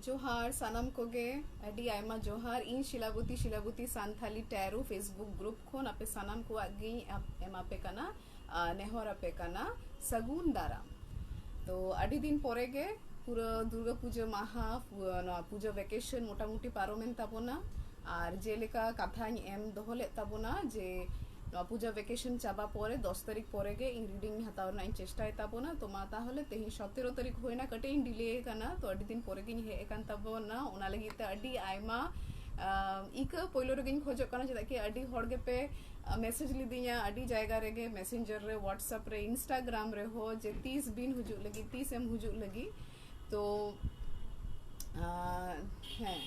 जोहार सानम कोगे अडी आयमा जोहार इन शिलाबुती सानथाली टैरो फेसबुक ग्रुप खोन आपे सानम को आगे एमापे कना नेहर आपे कना सगुन दाराम तो अडी दिन पोरेगे पूरा दुर्गा पूजा माहा पूजा वेकेशन मोटामुटी पारोमेन ताबोना और जेलेका कथाñ एम दोहले ताबोना जे पूजा वेकेशन चाबा परे 10 तारीख परेगे इन रीडिंग हताव ना चेष्टा ताबोना तो मा ताहले तेही 17 तारीख होइना कटे इन डिले कना तो अडी दिन परेगे हे एकान ताबोना ओना लगी ते अडी आयमा इक पहिलो रेगिन खोजो कना चेदा कि अडी हड़गे पे मैसेज लिदिया अडी जायगा रेगे मैसेंजर रे व्हाट्सएप रे इंस्टाग्राम रे हो जे 30 बिन हुजु लगी 30 एम हुजु लगी तो हैं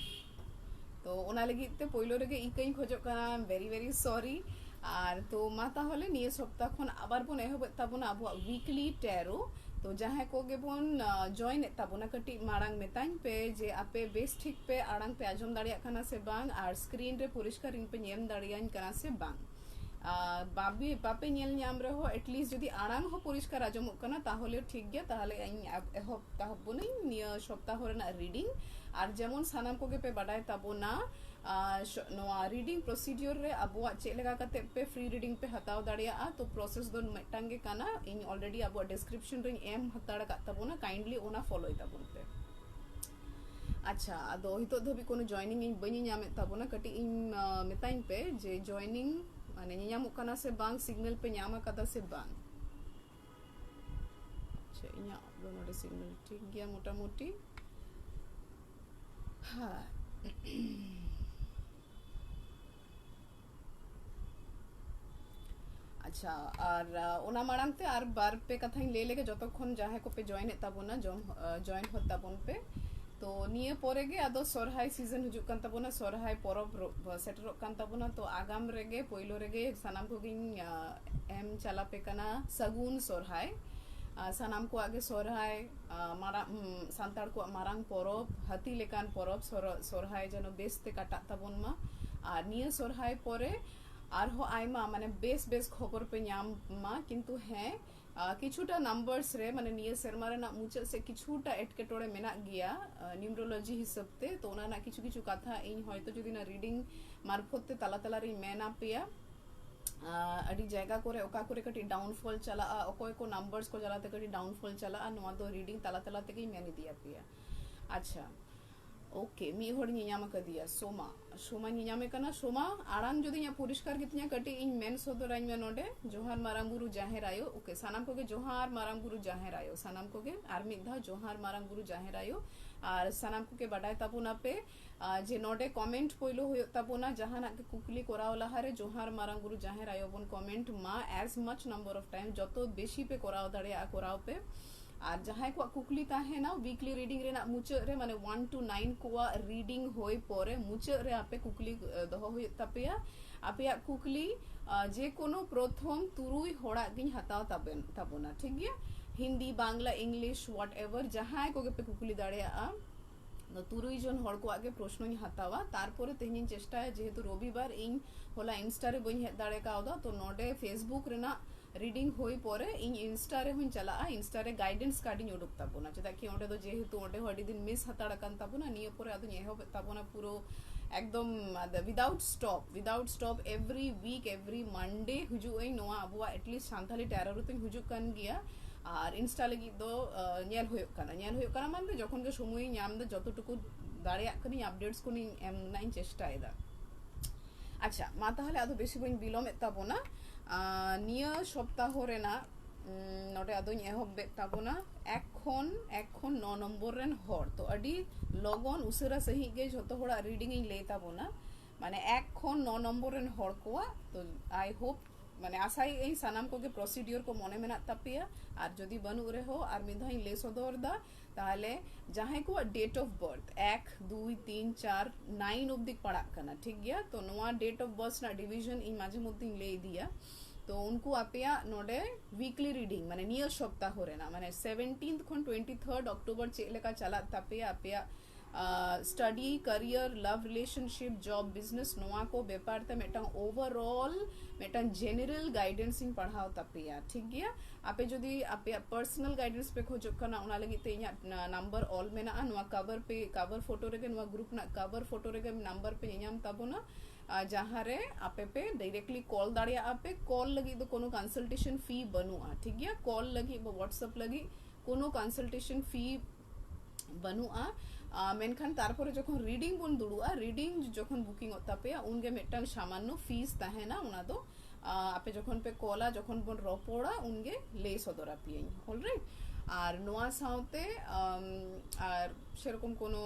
तो ओना लगी ते पहिलो रेगे इकई खोजो कना वेरी वेरी सॉरी और तो मा ताहले निये सप्ताह खन आबार बोन एहब ताबोना अब वीकली टैरो तो जहां को गे बोन जॉइन ताबोना कटी मारांग मेताñ पे जे आपे बेस ठीक पे आड़ांग पे आजम दाड़िया कना से बांग और स्क्रीन रे परिष्कार इन पे नेम दाड़ियाñ कना से बांग बाबी पापे नेल ᱧᱟᱢ रहो एटलिस्ट जदि आड़ांग हो परिष्कार आजम कना ताहले ठीक गया ताहले एहब ताहबोनी निये सप्ताह रेना रीडिंग और जेमन सानाम को गे पे बाडाय ताबोना नोआ रीडिंग प्रोसीडियर रे अबुआ चेलेगा कते पे फ्री रीडिंग पे हताव दाड़िया तो प्रोसेस दो मिटांगे काना इन ऑलरेडी अबुआ डिस्क्रिप्शन रे एम हताड़ा का ताबोना काइंडली ओना फॉलो ताबोन पे अच्छा अदो हितो धबी कोनो जॉइनिंग इन बनी ᱧᱟᱢᱮ ताबोना कटी इन मिताइन पे जे जॉइनिंग माने ᱧᱟᱢᱚᱜ कना से बांग सिग्नल पे ᱧᱟᱢ कदा से बांग अच्छा इया दो नोडे सिग्नल ठीक गया मोटा मोटी हां अच्छा और ओना मारांग ते और बार पे कथा ले लेके जतक्षण जहां को पे जॉइन ताबोना जॉइन हो ताबोन पे तो निये पोरेगे आदो सोरहाय सीजन हुजु कान ताबोना सोरहाय परब सेटरो कान ताबोना तो आगाम रेगे पहिलो रेगे सानाम को गिन एम चला पे कना सगुन सोरहाय सानाम को आगे सोरहाय मारा सांताड़ को मारांग परब हाथी लेकान परब सोरहाय जनो बेसते काटा ताबोन मा और निये सोरहाय परे और हो आयमा माने बेस बेस खबर पे ᱧᱟᱢ मा किंतु है किछुटा नंबर्स रे माने निये सेरमा रेना मुचाद से किछुटा एटकेटोड़े मेना गिया न्यूमरोलॉजी हिसाबते तो ओना ना किछु किछु कथा इन हयतो जदि ना रीडिंग मार्फतते ताला ताला रे मेना पेया अडी जायगा करे ओका करे कटी डाउनफॉल चला ओकोय को नंबर्स को जलाते कटी डाउनफॉल चला नोआ दो रीडिंग ताला ताला ते मेनी दिया पेया अच्छा ओके मी होड़ ᱧᱟᱢ कदिया सोमा ᱧᱟᱢ कना सोमा आड़ांग जदि ᱧᱟ परिष्कार गित냐 कटी इन मेन सोदराñ में नोडे जोहार मारांग गुरु जाहेर आयो ओके सानाम कोगे जोहार मारांग गुरु जाहेर आयो सानाम कोगे आर मिद धा जोहार मारांग गुरु जाहेर आयो और सानाम कोगे बाडाय ताबोना पे जे नोडे कमेंट पोइलो होयो ताबोना जहाना के कुकली कोराव लाहारे जोहार मारांग गुरु जाहेर आयो बोन कमेंट मा as much number of time जतो बेशी पे कोराव दाड़िया कोराव पे और जहां को कुकली ताहे ना वीकली रीडिंग रे ना मुचाद रे माने 1 to 9 को रीडिंग होय परे मुचाद रे आपे कुकली दोहो होय तापेया आपेया कुकली जे कोनो प्रथम तुरुई होड़ा गिन हताव ताबोना ठीक गया हिंदी बांग्ला इंग्लिश व्हाटएवर जहां को पे कुकली दाड़िया तो तुरुई जन हड़ को आगे प्रश्न हतावा तारपरे तेहनी चेष्टा है जेहेतु रविवार इन होला इंस्टा रे बई दाड़े कावदा तो नोडे फेसबुक रेना रीडिंग होई परे इन इंस्टा रे हुन चला इंस्टा रे गाइडेंस कार्डिंग उडुक ताबोना चेदा कि ओंडे दो जेहेतु ओंडे हडी दिन मिस हताड़ा कान ताबोना निये परे आदु एहो ताबोना पूरो एकदम without stop every week every Monday हुजु ए नोआ अबुआ एटलीस्ट सांथाली टैरो रुतिन हुजु कान गिया और इंस्टा लगी दो नेल होयो काना माने जखन के समय ᱧᱟᱢ द जतटुकु दाड़िया कनी अपडेट्स को एम नाइन चेष्टा एदा अच्छा मा ताहले आदो बेशी बइन बिलोम ताबोना निया सप्ताह रेना नोडे आदोኝ एहब ताबोना एखन 9 नम्बर रेन हर तो अडी लगन उसेरा सही गे जतो होड़ा रीडिंग इन ले ताबोना माने एखन 9 नम्बर रेन हर कोआ तो आई होप माने आशाई ए सानाम को के प्रोसीडियर को मने मेना तापिया और जदि बनु रे हो और मिधाई ले सदर दा ताहले जहां को डेट ऑफ बर्थ 1 2 3 4 9 ऑब्दी पड़ा कना ठीक गया तो नोआ डेट ऑफ बर्थ ना डिवीजन इन माजे मध्य ले दिया तो उनको आपेया नोडे वीकली रीडिंग माने नियर सप्ताह रेना माने 17th खन 23rd अक्टूबर चेलेका चला तापेया आपेया study career love relationship job business नोआ को बेपार ते मेटांग ओवरऑल मेटांग जनरल गाइडेंस इन पढ़ाओ तपिया ठीक गया आपे जदि आपे पर्सनल गाइडेंस पे खोजो कना उना लगी ते नंबर ऑल में ना नोआ कवर फोटो रेगे नोआ ग्रुप ना कवर फोटो रेगे नंबर पे ñam ताबोना जहाँ रे आपे पे डायरेक्टली कॉल दाड़िया आपे कॉल लगी तो कोनो कंसल्टेशन फी बनुआ ठीक गया कॉल लगी व्हाट्सएप लगी कोनो कंसल्टेशन फी बनुआ मेनखान तारपरे जखन रीडिंग बन दुड़ुआ रीडिंग जखन बुकिंग तापेया उनगे मेटन सामान्य फीस ताहेना उना दो आपे जखन पे कॉला जखन बन रपोड़ा उनगे ले सदरा पियई ऑलराइट আর নোয়া সাউতে আর সেরকম কোনো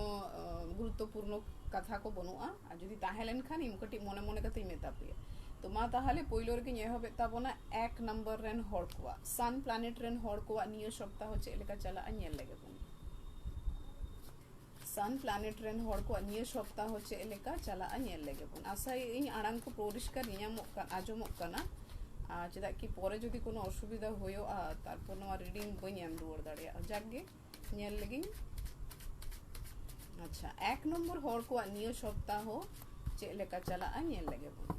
গুরুত্বপূর্ণ কথা কো বনুয়া আর যদি তাহেলেন খান ইমকটি মনে মনে কাতে মেতাপিয়া তো মা তাহলে পয়লোর কে নিয়ে হবে তাবনা এক নম্বর রেন হড়কোয়া সান প্ল্যানেট রেন হড়কোয়া নিয়ে সপ্তাহ হচ্ছে এলাকা চালা আনিয়ে লাগে বন সান প্ল্যানেট রেন হড়কোয়া নিয়ে সপ্তাহ হচ্ছে এলাকা চালা আনিয়ে লাগে বন আশা এই আড়াং কো পরিষ্কার নিয়ামক আজমক কানা चेदा कि परे जदि कोनो असुविधा होयो तारपर नोआ रीडिंग बई एम रुआड़ दाड़िया जागे नेल लगी अच्छा एक नंबर हर को नियो सप्ताह चे लेका चला नेल लगे बन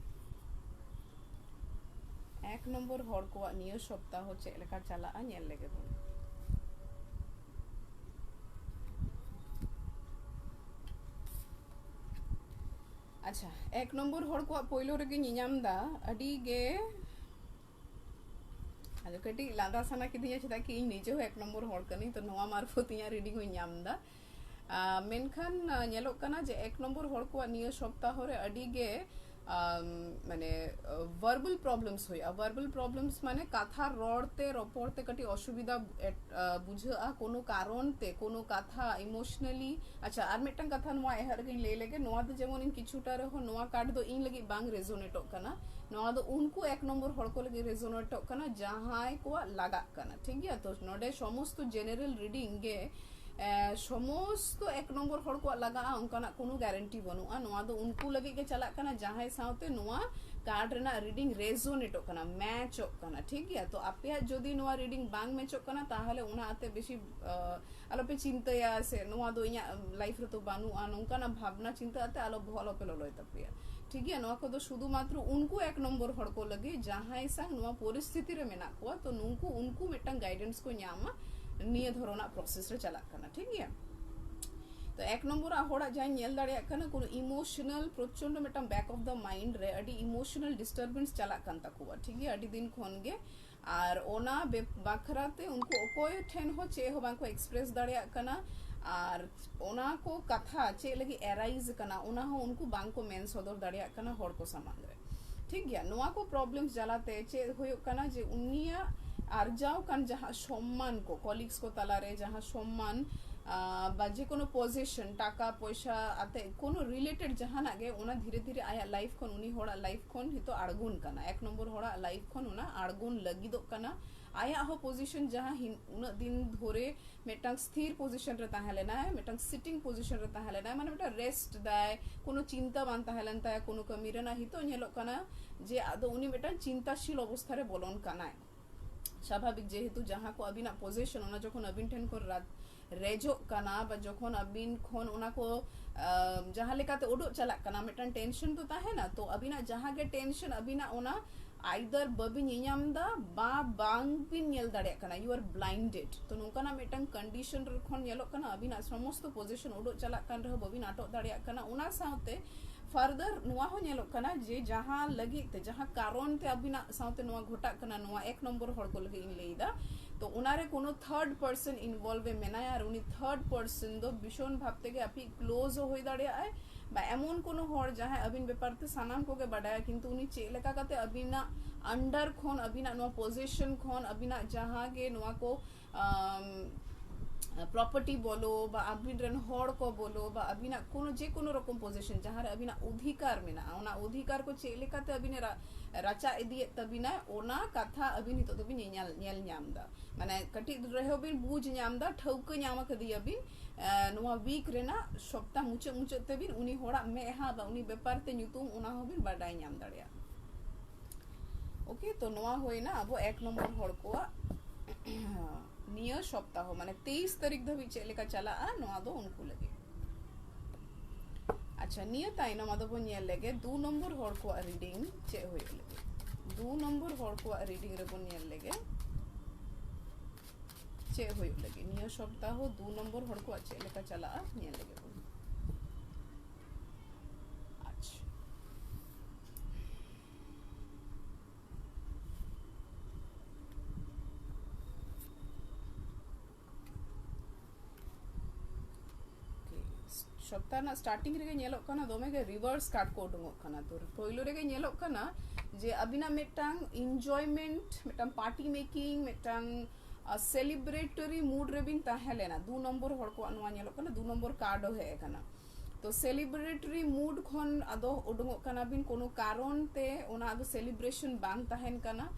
एक नंबर हर को नियो सप्ताह चे लेका चला नेल लगे बन अच्छा एक नंबर हर को पहलो रेगे नियाम दा अडी गे अरे कटी लादा साना किदिया चेदा कि इन निजे एक नंबर हर कनी तो नोआ मार्फत इया रीडिंग हो ñamदा मेनखान ñeloग कना जे एक नंबर हर को नियो सप्ताह रे अडी गे माने वर्बल प्रॉब्लम्स होया वर्बल प्रॉब्लम्स माने कथा रोड़ते रपोड़ते कटी असुविधा बुझा कोनो कारण ते कोनो कथा इमोशनली अच्छा आर मेटन कथा नोआ एहर गे ले लेगे नोआ तो जेमन इन किछुटा रे हो नोआ कार्ड दो इन लगी बांग रेजोनेट कना नोआ दो उनको एक नंबर हड़ को लगी रेजोनेट कना जहां को लगा कना ठीक गया तो नोडे समस्त जनरल रीडिंग गे समस्त एक नंबर हड़ को लगा उनका कोनो गारंटी बनुआ नोआ दो उनको लगे के चला कना जहां साउते नोआ कार्ड रेना रीडिंग रेजोनेट कना मैच कना ठीक गया तो आपे जदि नोआ रीडिंग बांग मैच कना ताहले उना आते बेसी आलोपे चिंताया से नोआ दो इया लाइफ रे तो बानुआ नोंका ना भावना चिंता आते आलो भलो पे ललोय तपिया ठीक है नोआ को तो शुद्ध मात्र उनको एक नंबर हड़ को लगे जहां सा नोआ परिस्थिति रे मेना को तो उनको मेटन गाइडेंस को ñama निये धरोना प्रोसेस रे चला कना ठीक है तो एक नंबर होड़ा जाय ñel दाड़िया कना कोनो इमोशनल प्रचंड मेटम बैक ऑफ द माइंड रे अडी इमोशनल डिस्टर्बेंस चला कन तकुआ ठीक है अडी दिन खोन गे और ओना बाखराते उनको ओकोय ठेन हो चे हो बांको एक्सप्रेस दाड़िया कना और ओना को कथा चे लगी एराइज कना ओना हो उनको बांको मेन सदर दाड़िया कना होड़ को सामान रे ठीक गया नोआ को प्रॉब्लम्स जलाते चे होयो कना जे उनिया आरजाओ कान जहाँ सम्मान को कलिग्स को तालारे जहाँ सम्मान बाजे कोनो पोजीशन टाका पैसा आते कोनो रिलेटेड जहाँ नागे उना धीरे धीरे आया लाइफ खन उनी होड़ा लाइफ खन हितो आड़गुन कना एक नंबर होड़ा लाइफ खन उना आड़गुन लगी दो कना आया हो पोजीशन जहाँ उना दिन धोरे मेटांग स्थिर पोजीशन रे ताहे लेना है मेटांग सिटिंग पोजीशन रे ताहे लेना है माने मेटा रेस्ट दाय कोनो चिंता बान ताहे लेन ताय कोनो कमी रे ना हितो ñelo कना जे आदो उनी मेटांग चिंताशील अवस्था रे बोलन कना स्वाभाविक जेहेतु जहाँ को अबिना पोजीशन ओना जखन अबिन ठेन को रेजो कना बा जखन अबिन खन ओना को जहाँ लेकाते ओडो चला कना मेटन टेंशन तो ताहे ना तो अबिना जहाँ के टेंशन अबिना ओना आइदर बबिन ñamदा बा बांग बिन ñel दाड़िया कना यू आर ब्लाइंडेड तो नोंकाना मेटन कंडीशन रे खन ñelo कना अबिना समस्त पोजीशन ओडो चला कन रह बबिन आटो दाड़िया कना ओना साउते फर्दर नुआ हो ñelo कना जे जहाँ लगी ते जहाँ कारण ते अबिना साउते नुआ घोटा कना नुआ एक नंबर हड़ को लगे इन लेदा तो उनारे कोनो थर्ड पर्सन इनवॉल्व मेना और उनी थर्ड पर्सन दो भीषण भाबते गे आपी क्लोज हो दाड़िया आय बा एमन कोनो हड़ जहाँ अबिन बेपारते सानाम को गे बाडाया किंतु उनी चे लेका काते अबिना अंडर खन अबिना नुआ पोजीशन खन अबिना जहाँ गे नुआ को प्रॉपर्टी बोलो बा अबिन रेन हड़ को बोलो बा अबिना कोनो जे कोनो रकम पोजीशन जहाँ अबिना अधिकार मेना ओना अधिकार को चे लेकाते अबिने राचा इदिए तबिना ओना कथा अबिन हितो तबिन ñel ñamदा माने कटी रहो बिन बुझ ñamदा ठौक ñama कदी अबिन नुआ वीक रेना सप्ताह मुचे मुचे तबिन उनी होड़ा मेहा बा उनी बेपारते ᱧुतुम ओना होबिन बाडाय ñam दाड़िया ओके तो नुआ होइना अब एक नंबर हड़ को नियर सप्ताह माने 23 तारीख धबी चेलेका चला नुआ दो उनको लगे अच्छा निया ताइनम आदो बन नेल लेगे 2 नंबर हर को रीडिंग चे होय लेगे 2 नंबर हर को रीडिंग रे बन नेल लेगे चे होय लेगे निया सप्ताह 2 नंबर हर को चे लेका चला नेल लेगे बन अच्छा सप्ताह ना स्टार्टिंग रे नेलोक कना दोमे के रिवर्स कार्ड को उडुंगोक कना तो पहिलो रे नेलोक कना जे अबिना मिटांग एन्जॉयमेंट मिटांग पार्टी मेकिंग मिटांग सेलिब्रेटरी मूड रे बिन ताहेलेना 2 नंबर हर को अनवा नेलोक कना 2 नंबर कार्ड हे कना तो सेलिब्रेटरी मूड खन आदो उडुंगोक कना बिन कोनो कारण ते ओना आदो सेलिब्रेशन बांग ताहेन कना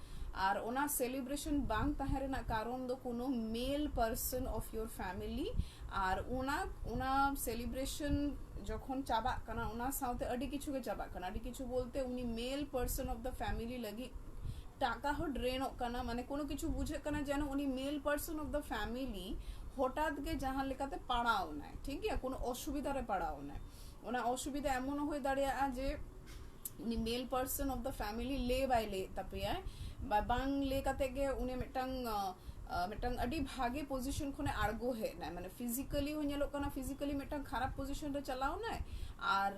और ओना सेलिब्रेशन बांग ताहे रेना कारण दो कोनो mail person of your family और ओना सेलिब्रेशन जखन चाबा कना ओना साउते अडी किछु के चाबा कना अडी किछु बोलते उनी male person of the family लगी टाका हो ड्रेन कना माने कोनो किछु बुझे कना जेन उनी male person of the family हठाৎ के जहां लेकाते पड़ाओ ना ठीक है कोनो असुविधा रे पड़ाओ ना ओना असुविधा एमन होय दाड़िया जे उनी male person of the family ले बाय ले तपिया बांग ले काते के उनी मिटांग मिटांग अडी भागे पोजीशन खने आड़गो है ना माने फिजिकली हो नेलो कना फिजिकली मिटांग खराब पोजीशन रे चलाओ ना और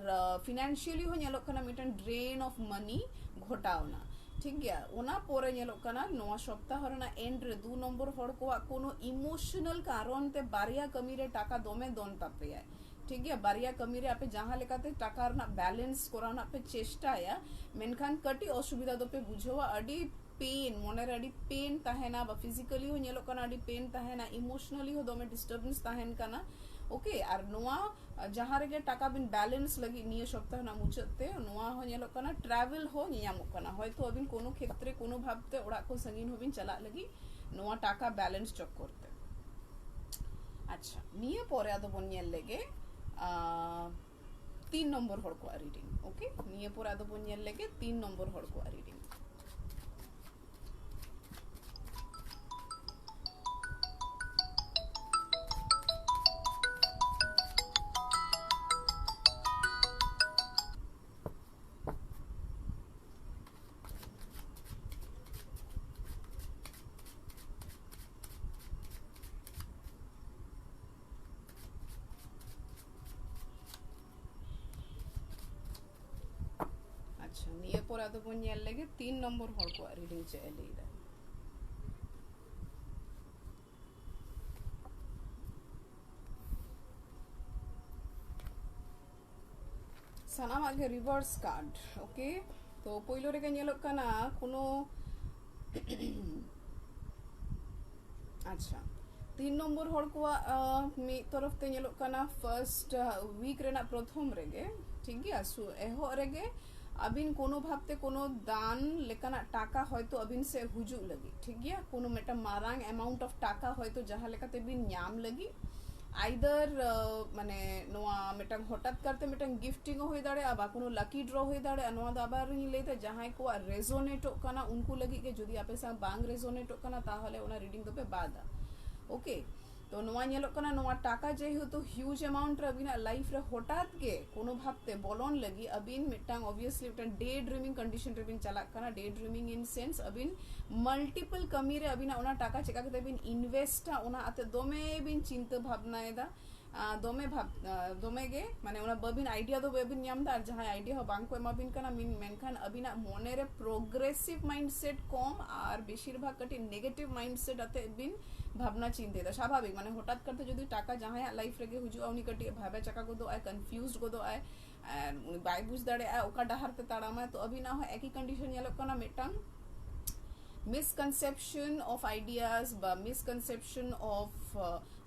फाइनेंशियली हो नेलो कना मिटांग ड्रेन ऑफ मनी घटाओ ना ठीक है ओना पोरे नेलो कना नवा सप्ताह रना एंड रे 2 नंबर हर को कोनो इमोशनल कारण ते बारिया कमी रे टाका दोमे दोन तापे ठीक है बारिया कमी रे आपे जहां लेकाते टाका रना बैलेंस कराना पे चेष्टा या मेनखान कटी असुविधा दो पे बुझवा अडी पेन मने रे अडी पेन ताहेना बा फिजिकली हो नेलो कना अडी पेन ताहेना इमोशनली हो दोमे डिस्टर्बेंस ताहेन कना ओके और नोआ जहां रे टाका बिन बैलेंस लगी निय सप्ताह ना मुचते नोआ हो नेलो कना ट्रैवल हो नियामो कना होयतो अबिन कोनो क्षेत्रे कोनो भाबते ओड़ा को संगीन होबिन चला लगी नोआ टाका बैलेंस चेक करते अच्छा निय परे आदो बन नेल लेगे 3 नंबर हर को रीडिंग ओके निय परे आदो बन नेल लेगे 3 नंबर हर को रीडिंग अच्छा निये पर आदो बन नेल लेगे 3 नंबर हर को रीडिंग चे लेदा सनाम आगे रिवर्स कार्ड ओके तो पहिलो रे नेलो कना कोनो अच्छा 3 नंबर हर को मी तरफ ते नेलो कना फर्स्ट वीक रेना प्रथम रेगे ठीक है सो एहो रेगे अबिन कोनो भाबते कोनो दान लेकाना टाका होयतो अबिन से हुजू लगी ठीक है कोनो मेटा मारांग अमाउंट ऑफ टाका होयतो जहां लेकाते बिन न्याम लगी आइदर माने नोआ मेटांग हठाৎ करते मेटांग गिफ्टिंग होय दाड़े आबा कोनो लकी ड्रॉ होय दाड़े नोआ दा आबार नी लेते जहां को रेजोनेट कना उनको लगी के जदी आपे सा बांग रेजोनेट कना ताहले ओना रीडिंग दोपे बादा ओके तो नोआ नेलो कना नोआ टाका जे हो तो ह्यूज अमाउंट रे अबिना लाइफ रे हठाৎ के कोनो भाबते बोलोन लगी अबिन मिटांग ऑब्वियसली मिटांग डे ड्रीमिंग कंडीशन रे बिन चला कना day dreaming in sense अबिन multiple कमी रे अबिना ओना टाका चेका के बिन इन्वेस्ट ओना आते दोमे बिन चिंता भावना एदा दोमे दोमे गे माने ओना बबिन आइडिया दो बबिन न्याम दा जहां आइडिया हो बांग को एमा बिन कना मिन मेनखान अबिना मोने रे प्रोग्रेसिव माइंडसेट कम और बेशिरभाग कटी नेगेटिव माइंडसेट आते बिन भावना चिंते दा स्वाभाविक माने हठाৎ करते जदी टाका जहां लाइफ रेगे हुजु उनी कटी भाबे चका को दो आय कंफ्यूज्ड को दो आय एंड बाय बुझ दाड़े आय ओका डहारते ताड़ामा तो अभी ना हो एक ही कंडीशन येलो कना मिटांग मिसकनसेप्शन ऑफ आइडियाज बा मिसकनसेप्शन ऑफ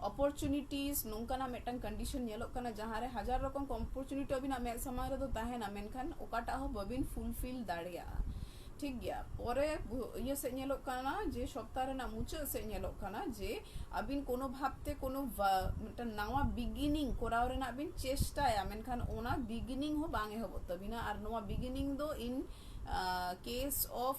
अपॉर्चुनिटीज नोंकाना मिटांग कंडीशन येलो कना जहां रे हजार रकम अपॉर्चुनिटी अभी ना मे समारे तो ताहेना मेनखान ओकाटा हो बबिन फुलफिल दाड़िया ठीक गया परे ये से नेलो कना जे सप्ताह रे ना मुचे से नेलो कना जे अबिन कोनो भाबते कोनो मिटा नावा बिगिनिंग कोराव रे ना अबिन चेष्टा या मेनखान ओना बिगिनिंग हो बांगे हो तबिना आर नोवा बिगिनिंग दो इन case of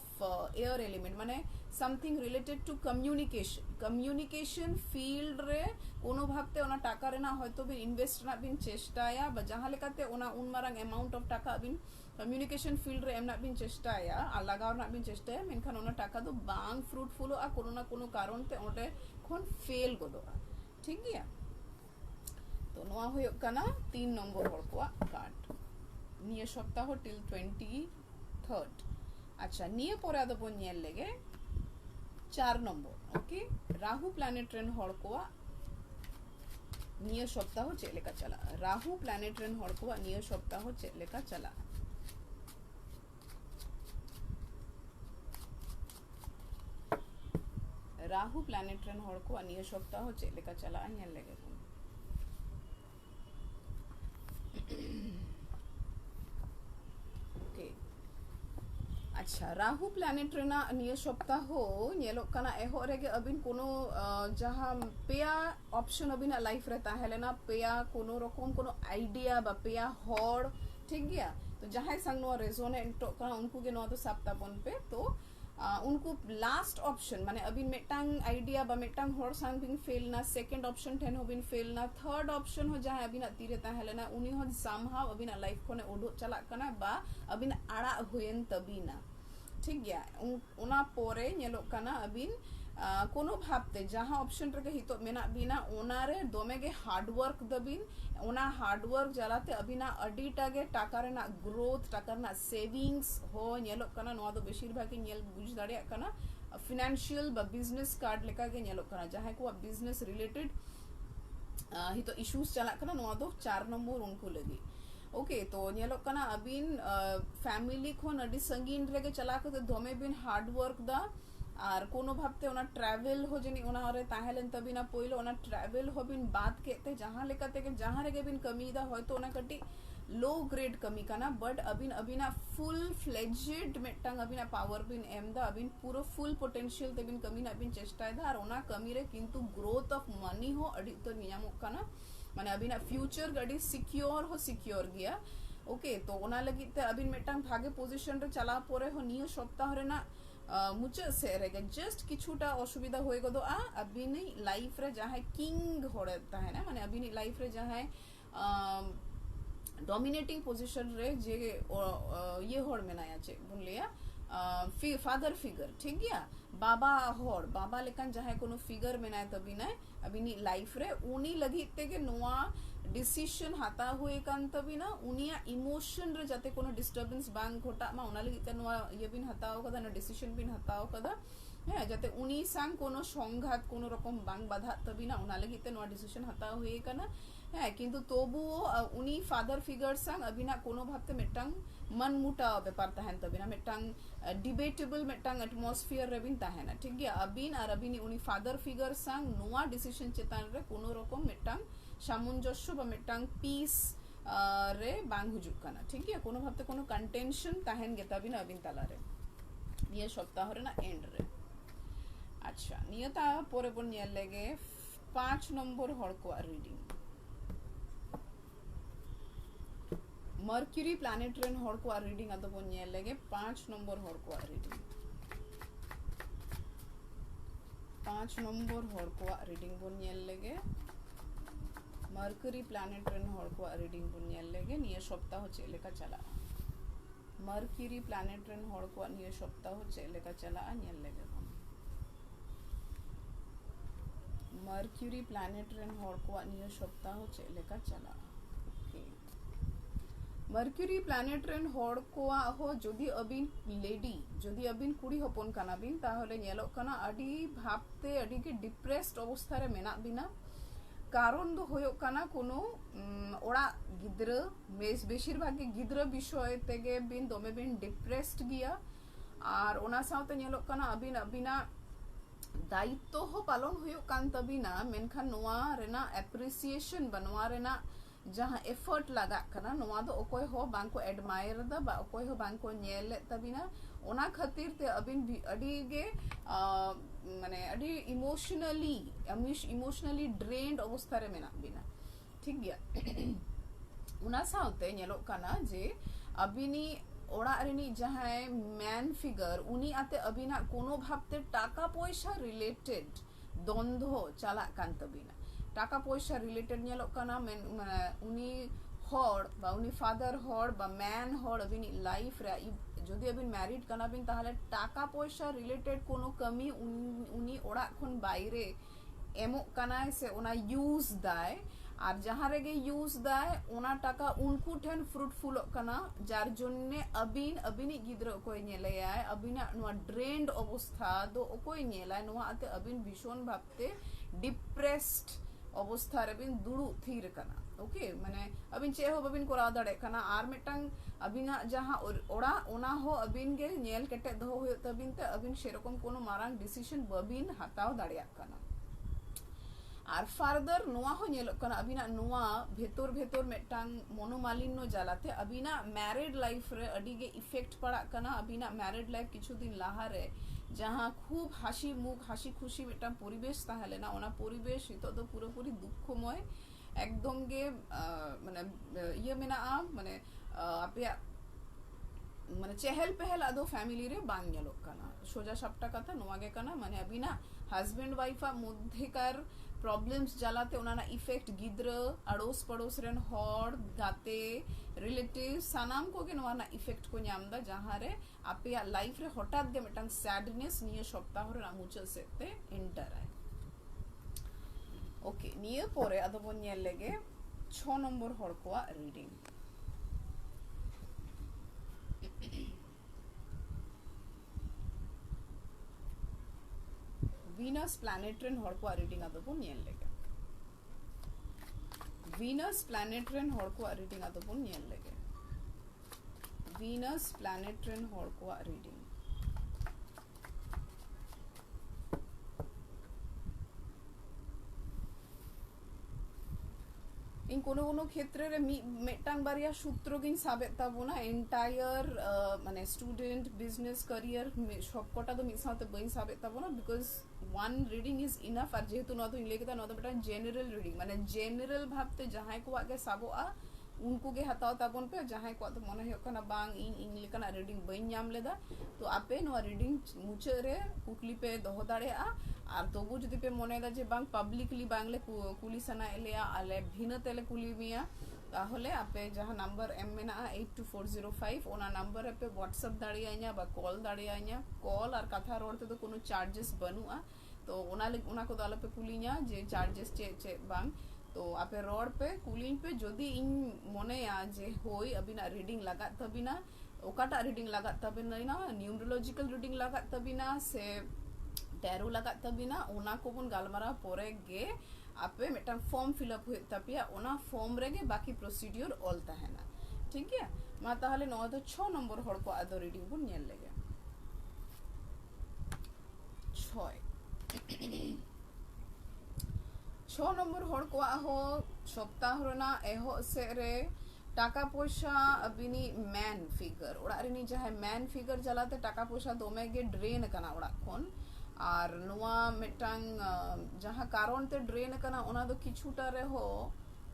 air element माने something related to communication field रे कोनो भागते ओना टाका रे ना होयतो बिन invest ना बिन चेष्टाया बा जहाँ लेकाते ओना उन मारंग amount of टाका बिन communication field रे एम ना बिन चेष्टाया आ लगाव ना बिन चेष्टाया मेनखान ओना टाका दो बांग fruitful आ कोनो ना कोनो कारण ते ओटे खोन fail गोदोआ ठीक गया तो नोआ हुयो कना 3 नंबर हर को कार्ड निये सप्ताह till 23rd अच्छा निये परे आदो बोन नेल लेगे 4 नंबर ओके राहु प्लैनेट रेन हर को निये सप्ताह चेले का चला राहु प्लैनेट रेन हर को निये सप्ताह चेले का चला राहु प्लैनेट रेन हर को निये सप्ताह चेले का चला नेल लेगे अच्छा राहु प्लैनेट रेना निये सप्ताह नेलो कना एहो रेगे अबिन कोनो जहां पेया ऑप्शन अबिन लाइफ रे ताहेलेना पेया कोनो रकम कोनो आइडिया बा पेया हॉर ठीक गया तो जहां संग नो रेजोनेट तो कना उनको के नो तो सप्ताहपन पे तो उनको लास्ट ऑप्शन माने अबिन मेटांग आइडिया बा मेटांग हॉर संग बिन फेल ना सेकंड ऑप्शन टेन हो बिन फेल ना थर्ड ऑप्शन हो जहां अबिन तीरे ताहेलेना उनी हो समहाउ अबिन लाइफ कोने ओडो चला कना बा अबिन आड़ा होयन तबिना ठीक गया उना पोरे नेलो कना अबिन कोनो भाबते जहां ऑप्शन रे हितो मेना बिना ओनारे दोमेगे हार्ड वर्क दबिन ओना हार्ड वर्क जलाते अबिना अडीटागे टाका रेना ग्रोथ टाका रेना सेविंग्स हो नेलो कना नो दो बेशिर भागी नेल बुझ दाड़िया कना फाइनेंशियल बा बिजनेस कार्ड लेका के नेलो कना जहां को बिजनेस रिलेटेड हितो इश्यूज चला कना नो दो 4 नंबर उनको लगी ओके तो नेलो कना अबिन फैमिली खोन अडी संगीन रेगे चला के दोमे बिन हार्ड वर्क दा और कोनो भाबते ओना ट्रैवल हो जनी ओना रे ताहेलन तबिना पोइलो ओना ट्रैवल हो बिन बात केते जहां लेकाते के जहां रेगे बिन कमी दा होय तो ओना कटी लो ग्रेड कमी काना बट अबिन अबिना फुल फ्लेजेड मेटांग अबिना पावर बिन एम दा अबिन पूरा फुल पोटेंशियल ते बिन कमी ना बिन चेष्टा दा और ओना कमी रे किंतु ग्रोथ ऑफ मनी हो अडी तो नियमो काना माने अबिना फ्यूचर गडी सिक्योर गया ओके तो ओना लगी ते अबिन मेटांग भागे पोजीशन रे चला पोरे हो नियो सप्ताह रे ना मुझे से रेगे जस्ट किछुटा असुविधा होय गदो अबिनी लाइफ रे जहां किंग होड़ता है ना माने अबिनी लाइफ रे जहां डोमिनेटिंग पोजीशन रे जे ये होड़ में ना याचे बुन लिया फादर फिगर ठीक गया बाबा होड़ बाबा लेकन जहां कोनो फिगर में ना तभी ना अबिनी लाइफ रे उनी लगी ते के नोआ डिसीजन हाता हुए कान तभी ना उनिया इमोशन रे जाते कोनो डिस्टर्बेंस बांग घोटा मा उना लगी ते नोआ ये बिन हताओ कदा ना डिसीजन बिन हताओ कदा है जाते उनी सांग कोनो संघात कोनो रकम बांग बाधा तभी ना उना लगी ते नोआ डिसीजन हताओ हुए काना है किंतु तोबु उनी फादर फिगर सांग अबिना कोनो भाबते मेटांग मन मुटा व्यापार ताहन तबिना मेटांग डिबेटेबल मेटांग एटमॉस्फियर रेबिन ताहना ठीक गया अबिन और अबिनी उनी फादर फिगर सांग नोआ डिसीजन चेतान रे कोनो रकम मेटांग सामंजस्य बा मेटांग पीस रे बांग हुजुक काना ठीक गया कोनो भाबते कोनो कंटेंशन ताहन गेता बिना अबिन ताला रे ये सप्ताह रे ना एंड रे अच्छा नियता पोरे बोन नेल लेगे 5 नंबर हड़को रीडिंग मर्क्यूरी प्लैनेट रेन हॉर को रीडिंग अदो बोन नेल लेगे 5 नंबर हॉर को रीडिंग 5 नंबर हॉर को रीडिंग बोन नेल लेगे मर्क्यूरी प्लैनेट रेन हॉर को रीडिंग बोन नेल लेगे निये सप्ताह चेले का चला मर्क्यूरी प्लैनेट रेन हॉर को निये सप्ताह चेले का चला नेल लेगे मर्क्यूरी प्लैनेट रेन हॉर को निये सप्ताह चेले का चला मर्क्यूरी प्लैनेट रेन हॉर को हो जदि अबिन लेडी जदि अबिन कुड़ी हपन काना बिन ताहले नेलो काना अडी भाबते अडी के डिप्रेस्ड अवस्था रे मेना बिना कारण दो होयो काना कोनो ओड़ा गिद्र बेशिर भागे गिद्र विषय तेगे बिन दोमे बिन डिप्रेस्ड गिया और ओना साउते नेलो काना अबिन अबिना दायित्व हो पालन होयो कान तबिना मेनखान नोआ रेना एप्रिसिएशन बनवा रेना जहां एफर्ट लगा कना नोआ दो ओकोय हो बांको एडमायर दा बा ओकोय हो बांको नेल तबिना ओना खातिर ते अबिन अडी गे माने अडी इमोशनली ड्रेन्ड अवस्था रे मेना बिना ठीक गया उना साउते नेलो कना जे अबिनी ओड़ा रिनी जहां मैन फिगर उनी आते अबिना कोनो भाबते टाका पैसा रिलेटेड द्वंद्व चला कान तबिना टाका पैसा रिलेटेड नेलो काना उनी हर बा उनी फादर हर बा मैन हर अबिनी लाइफ रे যদি अबिन मैरिड काना बिन ताहले टाका पैसा रिलेटेड कोनो कमी उनी ओड़ा खन बाइरे एमो कानाय से ओना यूज दाय আর जहाँ रेगे यूज दाय ओना टाका उनको ठेन फ्रूटफुल काना जार जोन्ने अबिनी गिद्र कोई नेलेयाय अबिना नुआ ड्रेन्ड अवस्था दो कोई नेलाय नुआ आते अबिन भीषण भाबते डिप्रेस्ड अवस्था रे बिन दुड़ु थीर काना ओके माने अबिन चे हो बबिन कोरा दाड़े काना आर मिटांग अबिना जहाँ ओड़ा ओना हो अबिन गे नेल केटे दो हो तबिन ते अबिन सेरकम कोनो मारांग डिसीजन बबिन हताव दाड़िया काना আর ফার্দার নোয়া হো নেলক কানা আবিনা নোয়া ভেতর ভেতর মেটাং মনোমালিন্য জ্বালাতে আবিনা ম্যারিড লাইফ রে আডিগে ইফেক্ট পড়া কানা আবিনা ম্যারিড লাইফ কিছুদিন লাহারে যাহা খুব হাসি মুখ হাসি খুশি মেটাং পরিবেশ তাহলে না ওনা পরিবেশ হিত তো পুরোপুরি দুঃখময় একদম গে মানে ইয়ে মেনা মানে আপে মানে চেহেল পেহেল আদো ফ্যামিলি রে বাং নেলক কানা সোজা সবটা কথা নোয়াগে কানা মানে আবিনা হাজবেন্ড ওয়াইফা মধ্যেকার प्रॉब्लम्स जालाते उनाना इफेक्ट गिद्र अड़ोस पड़ोस रेन हॉर गाते रिलेटिव सानाम को के नवाना इफेक्ट को न्यामदा जहाँ रे आपे लाइफ रे हठात गे मिटांग सैडनेस निये सप्ताह रे मुचे सेते एंटर आए ओके निये पोरे अदो बोन नेलेगे 6 नंबर हॉर को रीडिंग वीनस प्लैनेटरेन हॉर को रीडिंग आदो बोन नेलेगे वीनस प्लैनेटरेन हॉर को रीडिंग आदो बोन नेलेगे वीनस प्लैनेटरेन हॉर को रीडिंग इन कोनो क्षेत्र रे मेटांग बारिया सूत्र गिन साबे ताबोना एंटायर माने स्टूडेंट बिजनेस करियर सब कोटा तो मिसाते बइन साबे ताबोना because one reading is enough और जेहेतु न तो इन लेके न तो बेटा जनरल रीडिंग माने जनरल भाबते जहां को आगे साबोआ उनको गे हताव ताबोन पे जहां को तो मने हो कना बांग इन लेकना रीडिंग बइन नाम लेदा तो आपे नो रीडिंग मुचे रे कुकली पे दोहो दाड़ेआ আর তবু যদি পে মনে দা যে বাং পাবলিকলি বাংলে কুলি সানা এলিয়া আলে ভিন্ন তেলে কুলি মিয়া তাহলে আপে যাহা নাম্বার এম মেনা 82405 ওনা নাম্বার पे व्हाट्सएप দাঁড়িয়ে বা কল দাঁড়িয়ে কল আর কথা রড়তে তো কোনো চার্জেস বনুয়া তো ওনা को দালা पे কুলিয়া যে চার্জেস চে বাং তো আপে রড पे কুলিন पे যদি ইন মনে যে হই अबिना रीडिंग लगा तबिना ओकाटा रीडिंग लगा तबिना ना न्यूमरोलॉजिकल रीडिंग लगा तबिना से टैरो लगा तबिना ओना को बन गालमारा पोरे गे आपे मेटा फॉर्म फिलअप हुए तपिया ओना फॉर्म रेगे बाकी प्रोसीड्यूर ऑल तहना ठीक है मा ताहले नो तो 6 नंबर हड़ को आदो रीडिंग बन नेल लेगे 6 नंबर हड़ को आहो सप्ताह रना एहो से रे टाका पैसा अबिनी मैन फिगर ओड़ा रिनी जहां मैन फिगर जलाते टाका पैसा दोमे गे ड्रेन कना ओड़ा खन और नुआ मिटांग जहाँ कारण ते ड्रेन कना ओना दो किछुटा रे हो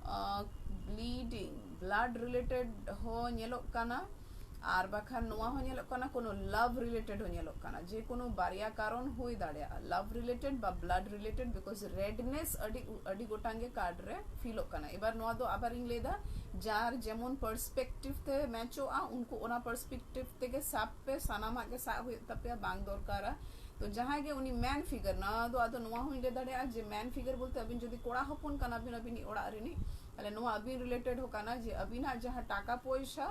ब्लीडिंग ब्लड रिलेटेड हो नेलो कना और बाखान नुआ हो नेलो कना कोनो लव रिलेटेड हो नेलो कना जे कोनो बारिया कारण होई दाड़िया लव रिलेटेड बा ब्लड रिलेटेड बिकॉज रेडनेस अडी गोटांगे कार्ड रे फील कना एबार नुआ दो आबार इन लेदा जार जेमन पर्सपेक्टिव ते मैचो आ उनको ओना पर्सपेक्टिव ते के साप पे सानामा के सा होई तपिया बांग दरकारा तो जहाँ गे उनी मैन फिगर ना दो आदो नुआ हुई ले दाड़े जे मैन फिगर बोलते अबिन जदी कोड़ा हपन काना अबिन अबिनी ओड़ा रिनी अले नुआ अबिन रिलेटेड हो काना जे अबिना जहाँ टाका पैसा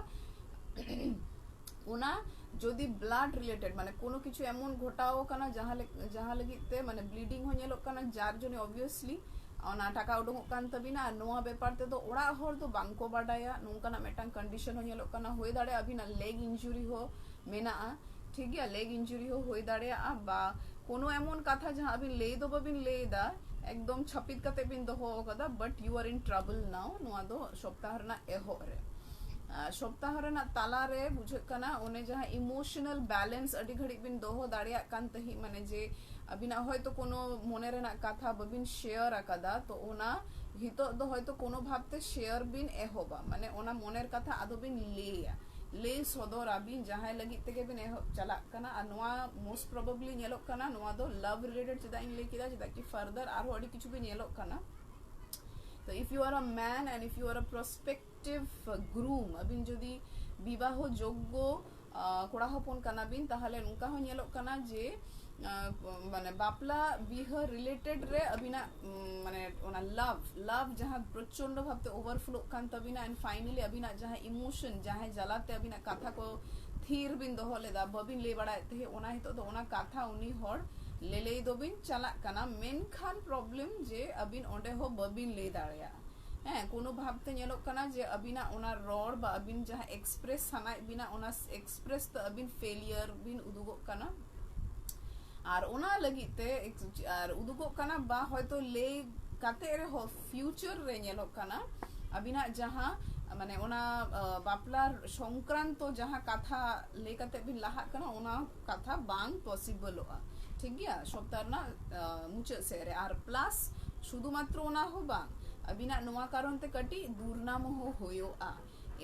ओना जदी ब्लड रिलेटेड माने कोनो किछु एमन घटाओ काना जहाँ लगिते माने ब्लीडिंग हो नेलो काना जार जने ऑब्वियसली ओना टाका उडुंग कान तबिना नुआ बेपार ते तो ओड़ा हर तो बांको बाडाया नुंकाना मेटांग कंडीशन हो नेलो काना होय दाड़े अबिना लेग इंजुरी हो मेना ठीक है लेग इंजुरी हो दाड़े बा कोनो एमन कथा जहाँ अबिन ले दो बबिन ले दा एकदम छपित कते बिन दो हो कदा but you are in trouble now नुआ दो सप्ताह रना एहो रे सप्ताह रना ताला रे बुझे कना ओने जहाँ इमोशनल बैलेंस अडी घड़ी बिन दो हो दाड़िया कान तही माने जे अबिना होय तो कोनो मने रेना कथा बबिन शेयर आकादा तो ओना हितो दो होय तो कोनो भाबते शेयर बिन एहोबा माने ओना मनेर कथा आदो बिन लेया ले सदर आबिन जहां लगी तेगे बिन एहब चला कना आ नोआ मोस्ट प्रोबेबली नेलोक कना नोआ दो लव रिलेटेड चदा इन ले किदा चदा कि फर्दर आरो अडी किछु बि नेलोक कना तो if you are a man and if you are a prospective groom अबिन जदि विवाह योग्य कोड़ा हपन कना बिन ताहले नुका हो नेलोक कना जे माने बापला बिह रिलेटेड रे अबिना माने ओना लव जहां प्रचंड भाबते ओवरफ्लो कान तबिना एंड फाइनली अबिना जहां इमोशन जहां जलाते अबिना कथा को थीर बिन दोहो लेदा बबिन ले बड़ा ते ओना हितो दो ओना कथा उनी हर ले दो बिन चला कना मेन खान प्रॉब्लम जे अबिन ओंडे हो बबिन ले दाड़िया कोनो भाबते नेलोक कना जे अबिना ओना रोड बा अबिन जहां एक्सप्रेस सानाय बिना ओना एक्सप्रेस तो अबिन फेलियर बिन उदुगो कना और ओना लगिते और उदुगो कना बा होयतो ले काते रे हो फ्यूचर रे नेलोक कना अबिना जहां माने ओना बापलार संक्रांत जहां कथा ले काते बिन लाहा कना ओना कथा बांग पॉसिबल होआ ठीक गया सप्ताह ना मुचे से रे और प्लस शुधु मात्र ओना हो बांग अबिना नोआ कारण ते कटी दुर्नाम हो होयो आ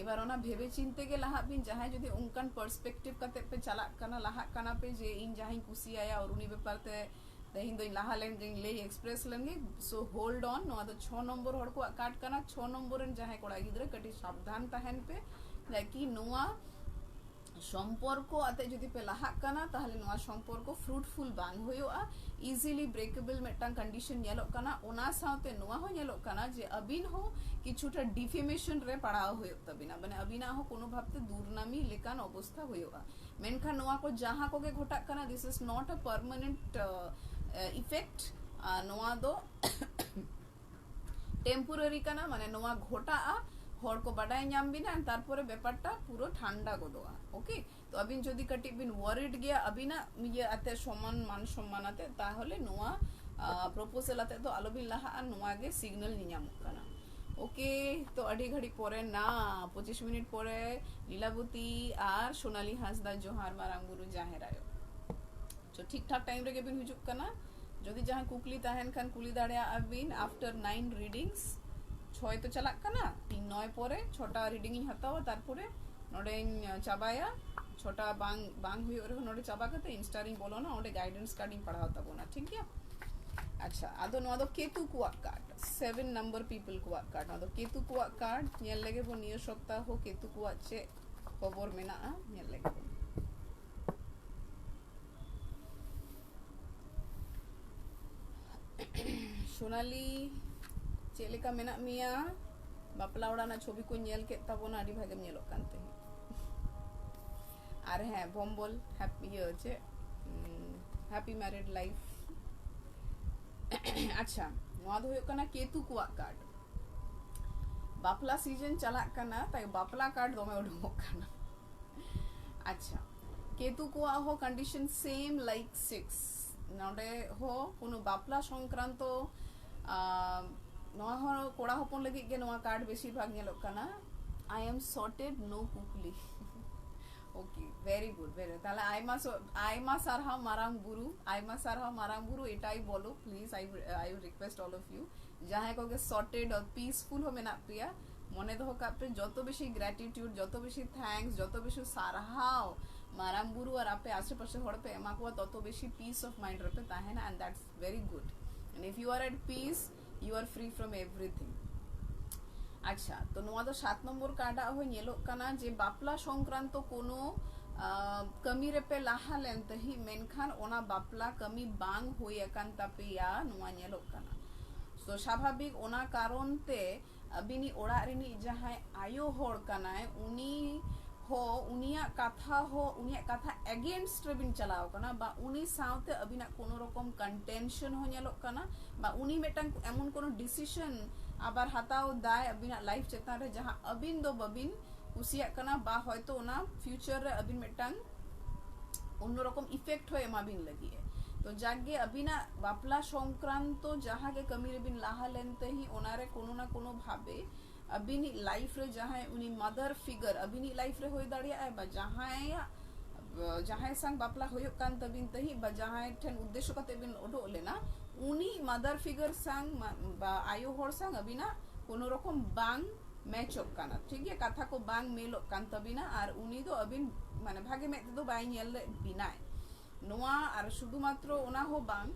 एबार ओना भेबे चिंते के लाहा बिन जहां जदि उनकान पर्सपेक्टिव कते पे चला कना लाहा कना पे जे इन जहां खुशी आया और उनी बेपार ते हिंद लाहा लेन ले एक्सप्रेस लेंगे सो होल्ड ऑन नोआ तो 6 नंबर हड़ को काट कना 6 नंबर जहां कोड़ा गिद्रे कटी सावधान तहन पे लाइकी नोआ सम्पर्क आते जदि पे लाहा कना ताहले नोआ सम्पर्क फ्रूटफुल बांग होयोआ इजीली ब्रेकेबल मेटांग कंडीशन नेलोक कना ओना साथे नोआ हो नेलोक कना जे अबिन हो किछुटा डिफेमेशन रे पड़ाओ होयो तबिना माने अबिना हो कोनो भाबते दुर्नामी लेकान अवस्था होयोआ मेनखा नोआ को जहां को के घटा कना this is not a permanent effect नोआ दो टेम्पोरारी कना माने नोआ घटा हर को बाडाय नाम बिना तारपरे बेपारटा पूरा ठंडा गोदोआ ओके तो अबिन जदि कटी बिन वरिड गया अबिना ये आते समान मान सम्मान आते ताहले नोआ प्रपोजल आते तो आलो बिन लाहा नोआ गे सिग्नल नियाम कना ओके तो अडी घड़ी परे ना 25 मिनट परे लीलावती और सोनाली हासदा जोहार मारांग गुरु जाहेर आयो तो ठीक ठाक टाइम रे बिन हुजुक कना जदि जहां कुकली ताहन खान कुली दाड़िया अबिन आफ्टर 9 रीडिंग्स 6 तो चला कना 3 9 परे 6टा रीडिंग इन हतावा तारपरे नोडे चाबाया 6टा बांग बांग हुयो रे नोडे चाबा कते इंस्टारिंग बोलो ना ओडे गाइडेंस कार्डिंग पढ़ाओ तबोना ठीक है अच्छा आदो नोदो केतु कुआ कार्ड 7 नंबर पीपल कुआ कार्ड नोदो केतु कुआ कार्ड नेल लेगे बो नियो सप्ताह हो केतु कुआ चे खबर मेना नेल लेगे बो सोनाली चेलेका मेना मिया बापला ओड़ा ना छवि को नेल के तबोना आडी भागे नेलोक कानते आर है बम्बल हैप्पी ये चे हैप्पी मैरिड लाइफ अच्छा नोआ दो होयो कना केतु कुआ कार्ड बापला सीजन चला कना ताई बापला कार्ड दोमे उडो कना अच्छा केतु कुआ हो कंडीशन सेम लाइक 6 नोडे हो कोनो बापला संक्रांतो नोआ हो कोड़ा हपन लगी के नोआ कार्ड बेसी भाग नेलोक कना आई एम सॉर्टेड नो कुकली ओके वेरी गुड वेरी ताले आइमा सारहा मारांग गुरु एटाई बोलो please I request all of you जहां को के सॉर्टेड और पीसफुल हो मेना प्रिया मने दो कापे जतो बेसी ग्रेटिट्यूड जतो बेसी थैंक्स जतो बेसी सारहाव मारांग गुरु और आपे आसेपाशे हड़ पे एमा को ततो बेसी पीस ऑफ माइंड रपे ताहेना and that's very good and if you are at peace you are free from everything अच्छा तो नोआ दो 7 नंबर कार्डा हो नेलोक कना जे बापला संक्रांत कोनो कमी रे पे लाहा लेनते ही मेनखान ओना बापला कमी बांग होय अकान तापिया नोआ नेलोक कना सो स्वाभाविक ओना कारण ते अबिनी ओड़ा रिनी जहां आयो होड़ कनाय उनी हो उनिया कथा अगेंस्ट रे बिन चलाओ कना बा उनी साउते अबिना कोनो रकम कंटेंशन हो नेलोक कना बा उनी मेटांग एमन कोनो डिसीजन आबार हाताओ दाय अबिना लाइफ चेतान रे जहां अबिन दो बबिन कुसिया कना बा होयतो ओना फ्यूचर रे अबिन मेटांग अन्य रकम इफेक्ट होय एमा बिन लगी है तो जागे अबिना बापला संक्रांत जहां के कमी रे बिन लाहा लेनते ही ओना रे कोनो ना कोनो भाबे अबिनी लाइफ रे जहां उनी मदर फिगर अबिनी लाइफ रे होय दाड़िया बा जहां संग बापला होयो कान तबिन तही बा जहां ठन उद्देश्य कते बिन ओडो लेना उनी मदर फिगर संग बा आयो होर संग अबिना कोनो रकम बांग मैचोक काना ठीक है कथा को बांग मेलोक कान तबिना और उनी दो अबिन माने भागे में तो बाई नेल बिनाय नोआ और शुधुमात्र ओना हो बांग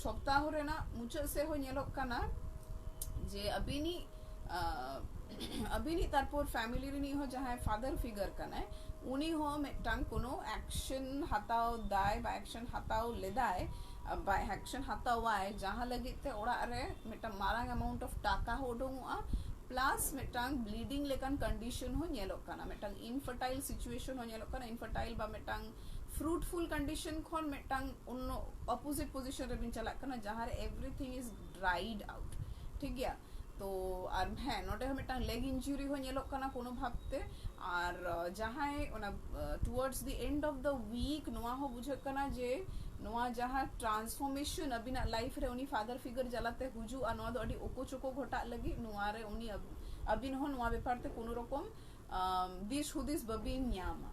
सप्ताह रेना मुचाद से हो नेलोक काना जे अबिनी अबिनी तारपोर फैमिली रिनी हो जहाँ फादर फिगर कनाय उनी हो मिट्टांग कोनो एक्शन हताओ दाय बा एक्शन हताओ लेदाय बा एक्शन हतावाय जहाँ लगी ते ओड़ा रे मिट्टांग मारांग अमाउंट ऑफ टाका हो डोंगुआ प्लस मिट्टांग ब्लीडिंग लेकन कंडीशन हो नेलोक काना मिट्टांग इनफर्टाइल सिचुएशन हो नेलोक काना इनफर्टाइल बा मिट्टांग फ्रूटफुल कंडीशन खन मिट्टांग उन ऑपोजिट पोजीशन रे बिन चला काना जहाँ रे एवरीथिंग इज ड्राइड आउट ठीक गया तो और हाँ नोटे हम मिट्टांग लेग इंजुरी हो नेलोक काना कोनो भाबते और जहाँ towards the end of the week नोआ हो बुझे काना जे नोआ जहाँ ट्रांसफॉर्मेशन अबिना लाइफ रे उनी फादर फिगर जलाते हुजू आ नोआ दो अडी ओको चोको घटा लगी नोआ रे उनी अबिन हो नोआ बेपारते कोनो रकम दिस हुदिस बबिन न्यामा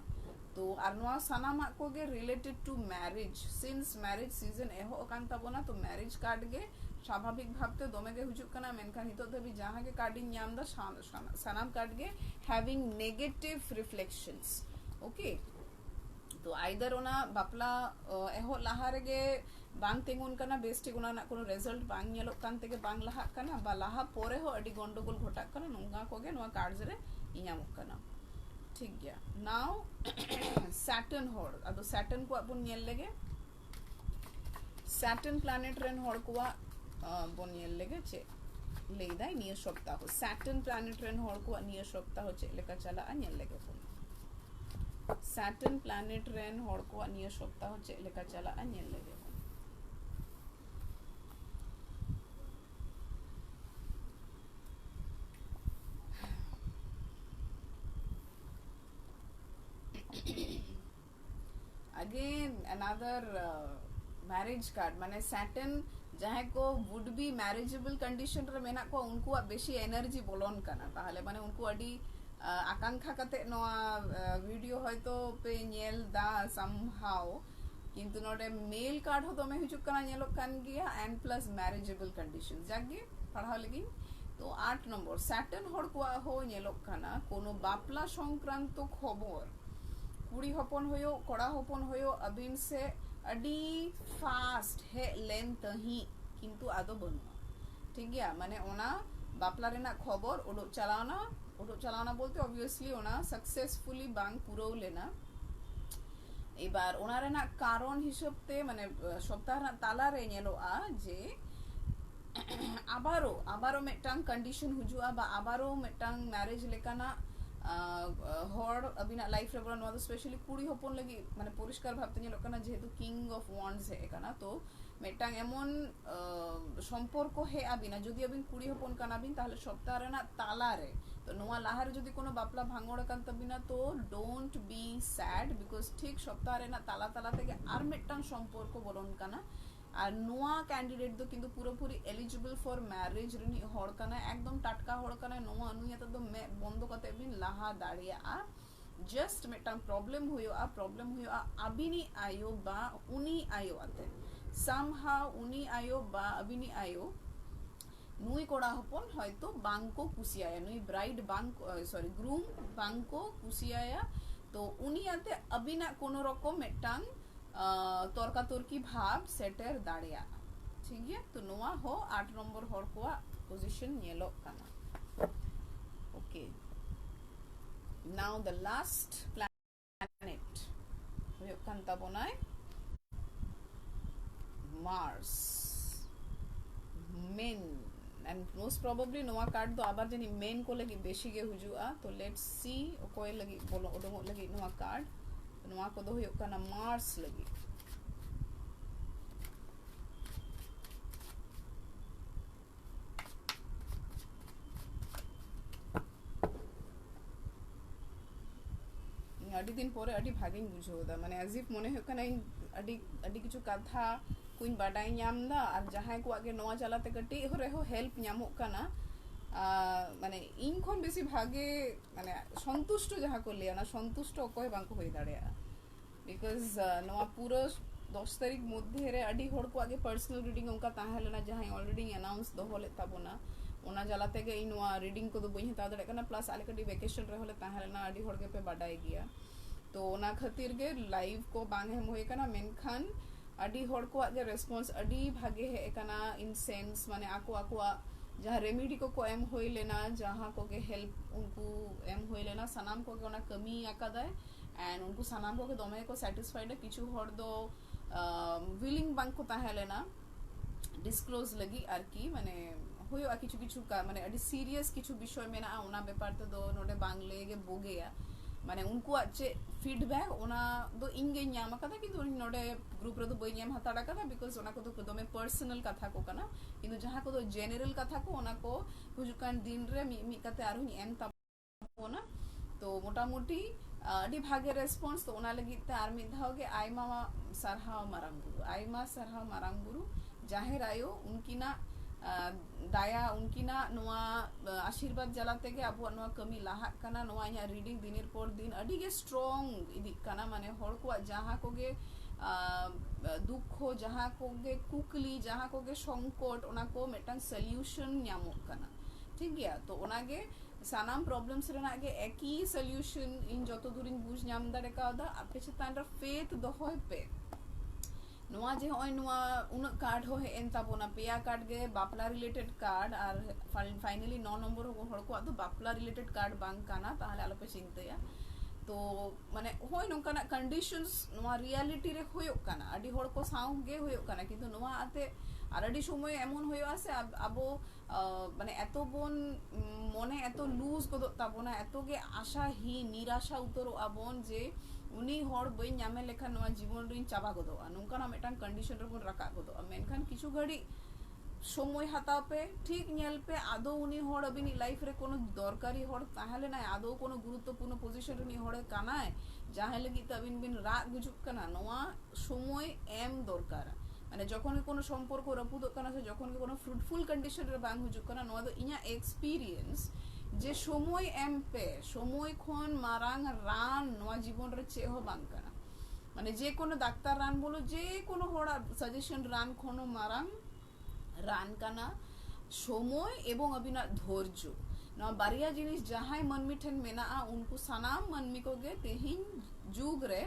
तो और नोआ सानामा को गे related to marriage since marriage season एहो कान ताबोना तो मैरिज कार्ड गे स्वाभाविक भावते दोमे गे हुजू कना मेनखान हितो धबी जहाँ के कार्डिंग न्याम दा सानाम कार्ड गे हैविंग नेगेटिव रिफ्लेक्शंस ओके तो आइदर ओना बापला एहो लाहारे गे बांग तेंगुन कना बेस्टी गुना ना कोनो रिजल्ट बांग नेलोक कान तेगे बांग लाहा कना बा लाहा पोरे हो अडी गंडगोल घटा कना नोंगा कोगे नोआ कार्ड्स रे इयामुक कना ठीक गया नाउ सैटर्न होड़ अदो सैटर्न को अपन नेल लेगे सैटर्न प्लैनेट रेन होड़ को बोन नेल लेगे चे लेदाय नियर सप्ताह सैटर्न प्लैनेट रेन होड़ को नियर सप्ताह चे लेका चला आ नेल लेगे सैटर्न प्लैनेट रेन होड़ को नियर सप्ताह चे लेका चला आ नेल लेगे अगेन अनदर मैरिज कार्ड माने सैटर्न जहाँ को वुड बी मैरिजेबल कंडीशन रे मेना को उनको बेशी एनर्जी बोलोन कना ताहले माने उनको अडी आकांक्षा कते नोआ वीडियो हयतो पे नेल दा समहाउ किंतु नोडे मेल कार्ड हो दोमे हिजुक कना नेलोक कान गिया एंड प्लस मैरिजेबल कंडीशन जागे पढ़ाओ लगी तो 8 नंबर सैटर्न होड़ को हो नेलोक कना कोनो बापला संक्रांत खबर कुड़ी हपन होयो कोड़ा हपन होयो अबिन से अडी फास्ट है लेंथ ही किंतु आदो बनुआ ठीक गया माने ओना बापला रेना खबर ओडो चलाना बोलते ऑब्वियसली ओना सक्सेसफुली बांग पुरो लेना एबार ओना रेना कारण हिसाबते माने सप्ताह ना ताला रे नेलोआ जे आबारो मिट्टांग कंडीशन हुजुआ बा आबारो मिट्टांग मैरिज लेकाना हर अबिना लाइफ रे बरन स्पेशली कुड़ी हपन लगी माने परिष्कार भाबते नेलोक काना जेहेतु किंग ऑफ वॉन्ड्स हे काना तो मिट्टांग एमन सम्पर्क हे आबिना जदि अबिन कुड़ी हपन काना बिन ताहले सप्ताह रेना ताला रे तो नोआ लाहारे जदि कोनो बापला भांगोड़ कान तबिना तो डोंट बी सैड बिकॉज ठीक सप्ताह रेना ताला ताला तेगे आर मिट्टांग सम्पर्क बरन काना और नोआ कैंडिडेट दो किंतु पूरी एलिजिबल फॉर मैरिज रिनी होड़ काना एकदम टाटका होड़ काना नोआ अनुयात दो बंद कते बिन लाहा दाड़िया आ जस्ट मिट्टांग प्रॉब्लम हुयो आ अबिनी आयो बा उनी आयो आते somehow उनी आयो बा अबिनी आयो नुई कोड़ा हपन हयतो बांको कुसियाया नुई ब्राइड बांक सॉरी ग्रूम बांको कुसियाया तो उनी आते अबिना कोनो रकम मिट्टांग तर्का तर्की भाव सेटर दाड़िया ठीक है तो नोआ हो 8 नंबर हर को पोजीशन नेलो काना okay now the last planet होयो कांता बनाय Mars main and most probably नोआ कार्ड दो आबार जनी मेन को लगी बेशी गे हुजुआ तो लेट्स सी कोई लगी बोलो ओडो लगी नोआ कार्ड नोआ को दो होयो काना मार्स लगी अडी दिन परे अडी भागिन बुझो दा माने एज इफ मने हो काना अडी अडी किछु कथा कुइन बाडाई न्याम दा और जहां को आगे नोआ चलाते कटी हो रेहो हेल्प न्यामो काना माने इन खन बेसी भागे माने संतुष्ट जहां को लिया ना संतुष्ट अकोय बांको होई दाड़िया बिकॉज नोआ पूरा 10 तारीख मध्य रे अडी होड़ को आगे पर्सनल रीडिंग उनका ताहेलना जहां ऑलरेडी अनाउंस दो होले ताबोना ओना जलाते गे इन रीडिंग को बी हता दड़े प्लस आले कटी वेकेशन रे होले ताहेलेना अडी होड़ के पे बाडाय गया तो ओना खातिर गे लाइव को बांग हम होय कना मेनखान अडी होड़ को गे रेस्पॉन्स अडी भागे है कना इन सेंस माने आको आको जहाँ रेमेडी को एम होय लेना जहाँ को गे हेल्प उनको एम होय लेना सनाम को गे ओना कमी आकादाय एंड उनको सनाम को गे दोमे को सैटिस्फाइड किछु होड़ दो विलिंग बांग को ताहेलेना डिस्क्लोज लगी आरकी माने होयो किछु किछु का माने अडी सीरियस किछु विषय मेना ओना बेपार ते दो नोडे बांग लेगे बोगेया माने उनको आचे फीडबैक ओना दो इंगे ᱧᱟᱢ ᱟᱠᱟᱫᱟ किंतु नोडे ग्रुप रे दो बई ᱧᱟᱢ ᱦᱟᱛᱟᱲ ᱟᱠᱟᱫᱟ बिकॉज ओना को दो दोमे पर्सनल कथा को कना किंतु जहां को दो जनरल कथा को ओना को हुजुकान दिन रे मी कते आरो एम ताबोना तो मोटा मोटी अडी भागे रेस्पॉन्स तो ओना लगी ते आर मिद धाव गे आयमा सरहाव मारांग बुरु जाहिर आयो उनकीना दाया उनकीना नोआ आशीर्वाद जलाते गे अब नोआ कमी लाहा कना नोआ या रीडिंग दिनेर पर दिन अडी गे स्ट्रॉन्ग इदी कना माने होड़ को जहां को गे दुख हो जहां को गे कुकली जहां को गे संकट ओना को मेटांग सॉल्यूशन ᱧᱟᱢᱚᱜ कना ठीक गया तो ओना गे सानाम प्रॉब्लम्स रेना गे एक ही सॉल्यूशन इन जतो दूरिन बुझ ᱧᱟᱢ दाड़े कादा आपे चेतान रे फेथ दोहय पे नोआ जे होय नोआ उन कार्ड हो एन ताबोना पेया कार्ड गे बापला रिलेटेड कार्ड और फाइनली 9 नंबर हो होड़ को तो बापला रिलेटेड कार्ड बांग काना ताहले आलोपे चिंताया तो माने होय नोंकाना कंडीशंस नोआ रियलिटी रे होयो काना अडी होड़ को साउ गे होयो काना किंतु नोआ आते আর अडी समय एमन होयो आसे आबो माने एतो बोन मने एतो लूज को ताबोना एतो गे आशाहीन निराशा उतरो आबोन जे उनी होड़ बई ᱧᱟᱢᱮ लेखा नोआ जीवन रिन चाबा गदो नोंकाना मेटान कंडीशन रे बोन राका गदो मेनखान किछु घड़ी समय हाताव पे ठीक नेल पे आदो उनी होड़ अबिनी लाइफ रे कोनो दरकारी होड़ ताहले ना आदो कोनो गुरुत्वपूर्ण पोजीशन रे होड़ कानाय जाहे लगी त अबिन बिन राग गुजुक कना नोआ समय एम दरकार माने जखन के कोनो सम्पर्क रपुद कना से जखन के कोनो फ्रूटफुल कंडीशन रे बांग हुजुक कना नोआ दो इया एक्सपीरियंस जे समय एम पे समय खन मारांग रान नोआ जीवन रे चे हो बांग कना माने जे कोनो डाक्तार रान बोलो जे कोनो होड़ा सजेशन रान खनो मारांग रान काना समय एवं अबिना धैर्य नोआ बारिया जिनिस जहाय मनमी ठेन मेना उनको सनाम मनमी को गे तेहिन जुग रे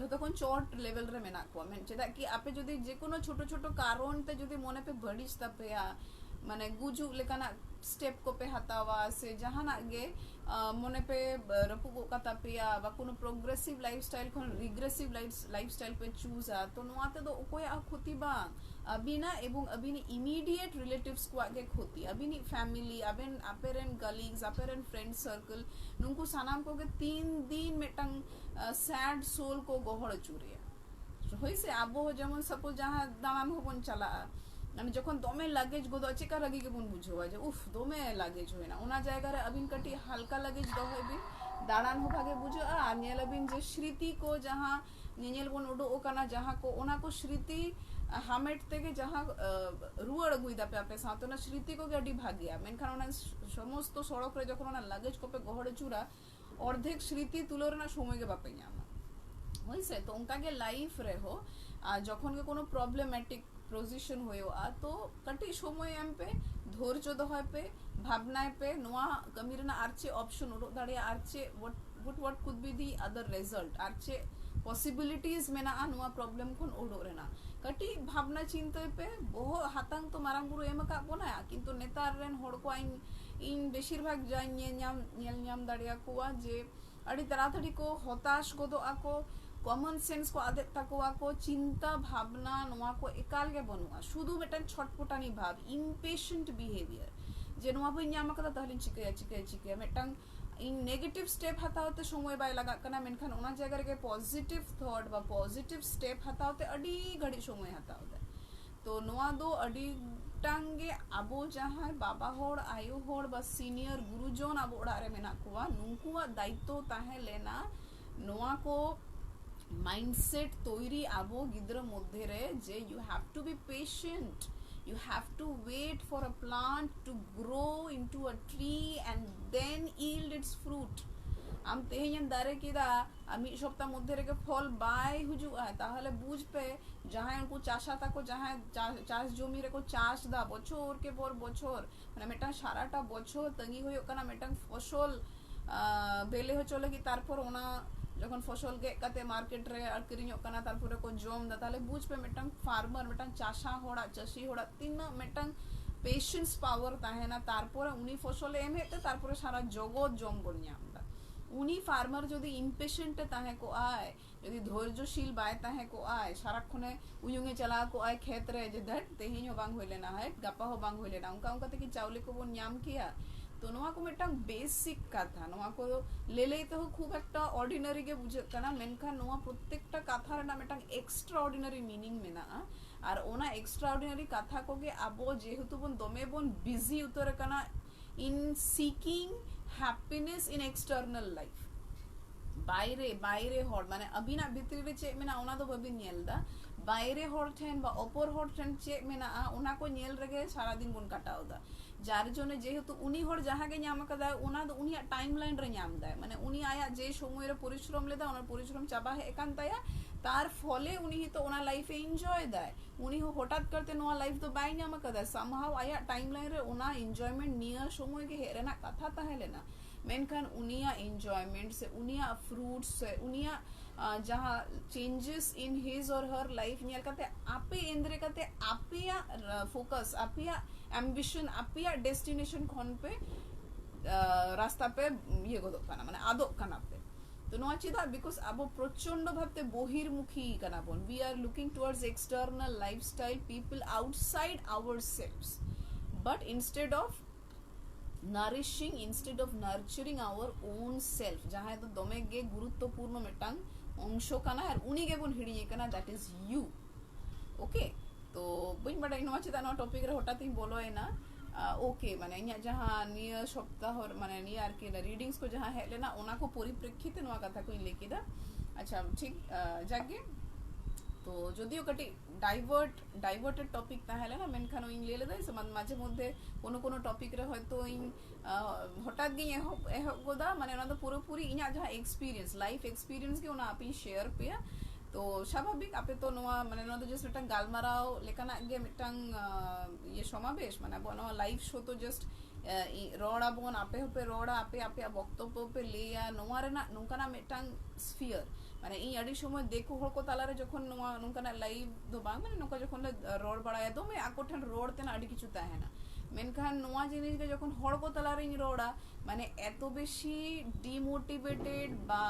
যতক্ষণ চট লেভেল রে মেনা को मैं चेदा कि आपे जदि जे कोनो छोटो छोटो कारण ते जदि मने पे बडिस तपेया माने गुजु लेकाना स्टेप को पे हतावा से जहाना गे मने पे रपु को कता पेया बा कोनो प्रोग्रेसिव लाइफस्टाइल कोन रिग्रेसिव लाइफस्टाइल पे चूजा तो नोआते दो कोई आ खुती बा अबिना एवं अबिनी इमीडिएट रिलेटिव्स को आगे खुती अबिनी फैमिली अबेन apparent colleagues apparent friend circle नुंकु सानाम को के 3 दिन मेटंग सैड सोल को गोहड़ चुरिया होइसे आबो जेमन सपोज जहां दामान होबन चला माने जखन दमे लगेज गो दचेका लगी के बन बुझवा जे उफ दमे लगेज होइना ओना जायगा रे अबिन कटी हल्का लगेज दो होबी दाड़ान हो भागे बुझो आ नेल अबिन जे स्मृति को जहां नेल बन उडो ओकाना जहां को ओना को स्मृति हामेट तेगे जहां रुआड़ गुइदा पे आपे सातो ना स्मृति को गडी भागिया मेनखान ओना समस्त सड़क रे जखन ओना लगेज को पे गहड़ चूरा अर्धेक स्मृति तुलना समय के बापे ᱧᱟᱢᱟ होइसे तो उनका के लाइफ रे हो जखन के कोनो प्रॉब्लमेटिक पोजीशन होयो तो कटी समय एम पे धैर्य दोहय पे भावना पे नोआ कमीरना आरचे ऑप्शन उडो दाड़े आरचे what could be the other result आरचे पॉसिबिलिटीज मेना नोआ प्रॉब्लम कोन उडो रेना कटी भावना चिंता पे बहु हातांग तो मारांग बुरु एम का बोना किंतु नेतार रेन होड़ को इन बेशिर भाग जाय ᱧᱟᱢ दाड़िया कोआ जे अड़ी तरातड़ी को हताश को दो आको कॉमन सेंस को आदत तकोआ को चिंता भावना नोआ को एकाल के बनुआ शुद्ध मेटन छटपटानी भाव इम्पेशेंट बिहेवियर जे नोआ बई ᱧᱟᱢ कदा तहलिन चिके मेटन इन नेगेटिव स्टेप हतावते समय बाय लगा कना मेनखान ओना जगह रे पॉजिटिव थॉट बा पॉजिटिव स्टेप हतावते अडी घड़ी समय हतावते तो नोआ दो अडी टांगे आबो जहां बाबा होड़ आयो होड़ बा सीनियर गुरुजन आबो ओड़ा रे मेना कोवा नुंकुवा दायित्व ताहे लेना नोआ को माइंडसेट तोयरी आबो गिद्र मध्य रे जे you have to be patient you have to wait for a plant to grow into a tree and then yield its fruit आम तेहें दारे किदा आमी सप्ताह मध्य रेगे फल बाय हुजुआ ताहले बुझ पे जहां उनको चाषा ताको जहां चाष जमी रेको चाष दा बछर के पर बछर माने मेटा साराटा बछर तंगी होयो कना मेटा फसल बेले हो चले कि तारपर ओना যখন ফসল গে কাতে মার্কেট রে আর কিরিño কানা তারপরে কো জম দা তাহলে বুঝবে মেটাং ফার্মার মেটাং চাষা হোড়া চাষি হোড়া তিন মেটাং পেশেন্স পাওয়ার তাহে না তারপরে উনি ফসলে এম হেতে তারপরে সারা জগৎ জঙ্গল নিয়ামদা উনি ফার্মার যদি ইমপেশেন্টে তাহে কো আয় যদি ধৈর্যশীল বায় তাহে কো আয় সারাক্ষণে উয়ুঙে চালা কো আয় ক্ষেত্রে যে ধট তেহিño বাং হইলে না হয় গাপাহ বাং হইলে না উনকা উনকা থেকে চাউলে को वो न्याम किया तो नोआ को मेटांग बेसिक कथा नोआ को लेले तो खूब एक ऑर्डिनरी के बुझे कना मेनखा नोआ प्रत्येकटा कथा रे ना मेटांग एक्स्ट्रा ऑर्डिनरी मीनिंग मेना और ओना एक्स्ट्रा ऑर्डिनरी कथा को गे आबो जेहेतु बन दमे बन बिजी उतरे कना in seeking happiness in external life বাইরে বাইরে হর মানে अबिना भितरी चे मेना ओना दो बबिन नेलदा বাইরে হর ठेन बा অপর হর ठेन चे मेना ओना को नेल रेगे सारा दिन बन काटाओदा जार जने जेहेतु उनी हर जहागे ᱧᱟᱢ कदा ओना दो उनी टाइमलाइन रे ᱧᱟᱢ दा माने उनी आया जे समय रे परिश्रम लेदा ओना परिश्रम चाबा है एकान ताया तार फले उनी ही तो ओना लाइफ एंजॉय दा उनी हो हठात करते नोआ लाइफ तो बाय ᱧाम कदा समहाउ आया टाइमलाइन रे ओना एंजॉयमेंट नियर समय के हेरेना कथा ताहेलेना मेनखान उनिया एंजॉयमेंट से उनिया फ्रूट्स से उनिया जहाँ चेंजेस इन हिज और हर लाइफ नियल करते आपे इंद्रे करते आपिया फोकस आपिया एम्बिशन आपिया डेस्टिनेशन खन पे रास्ता पे ये गोदो काना माने आदो काना पे तो नोआ चिदा बिकॉज अब प्रचंड भाबते बहिर्मुखी काना बोन we are looking towards external lifestyle people outside ourselves but instead of nourishing instead of nurturing our own self जहां तो दमे गे गुरुत्वपूर्ण मेटांग अंश काना और उनी गे बन हिड़ी काना दैट इज यू ओके तो बइन बडा इनवा चिता ना टॉपिक रे हटात ही बोलो है ना ओके माने इया जहां निय सप्ताह और माने निय आर के रीडिंग्स को जहां है लेना ओना को परिप्रेक्षित नवा कथा को लेकिदा अच्छा ठीक जागे तो जदिও कटी डाइवर्टेड टॉपिक ताहेले ना मेनखान इन ले लेदा से माঝে মধ্যে কোনো কোনো टॉपिक रे হয়তো इन হঠাৎ গিয়ে এহ গোদা মানে না তো পুরোপুরি ইনা যা এক্সপেরিয়েন্স লাইফ এক্সপেরিয়েন্স के ओना আপনি শেয়ার পেয়া तो स्वाभाविक आपे तो नोआ माने ना तो जस्ट मिटांग गालमाराव लेकाना गे मिटांग ये समावेश माने बनो लाइव शो तो जस्ट रोड़ा बोन आपे होपे रोड़ा आपे आपे बक्तव्य पे लेया नोआ रे ना नोंकाना मिटांग स्फीयर माने इन अडी समय देखो हर को तालारे जखन नोआ नोंकाना लाइव दो बांग माने नोका जखन रोड बड़ाया दो मैं आकोठन रोड तेना अडी किछु ताहेना मेनखान नोआ जिनिस के जखन हर को तालारे इन रोड़ा माने एतो बेशी डिमोटिवेटेड बा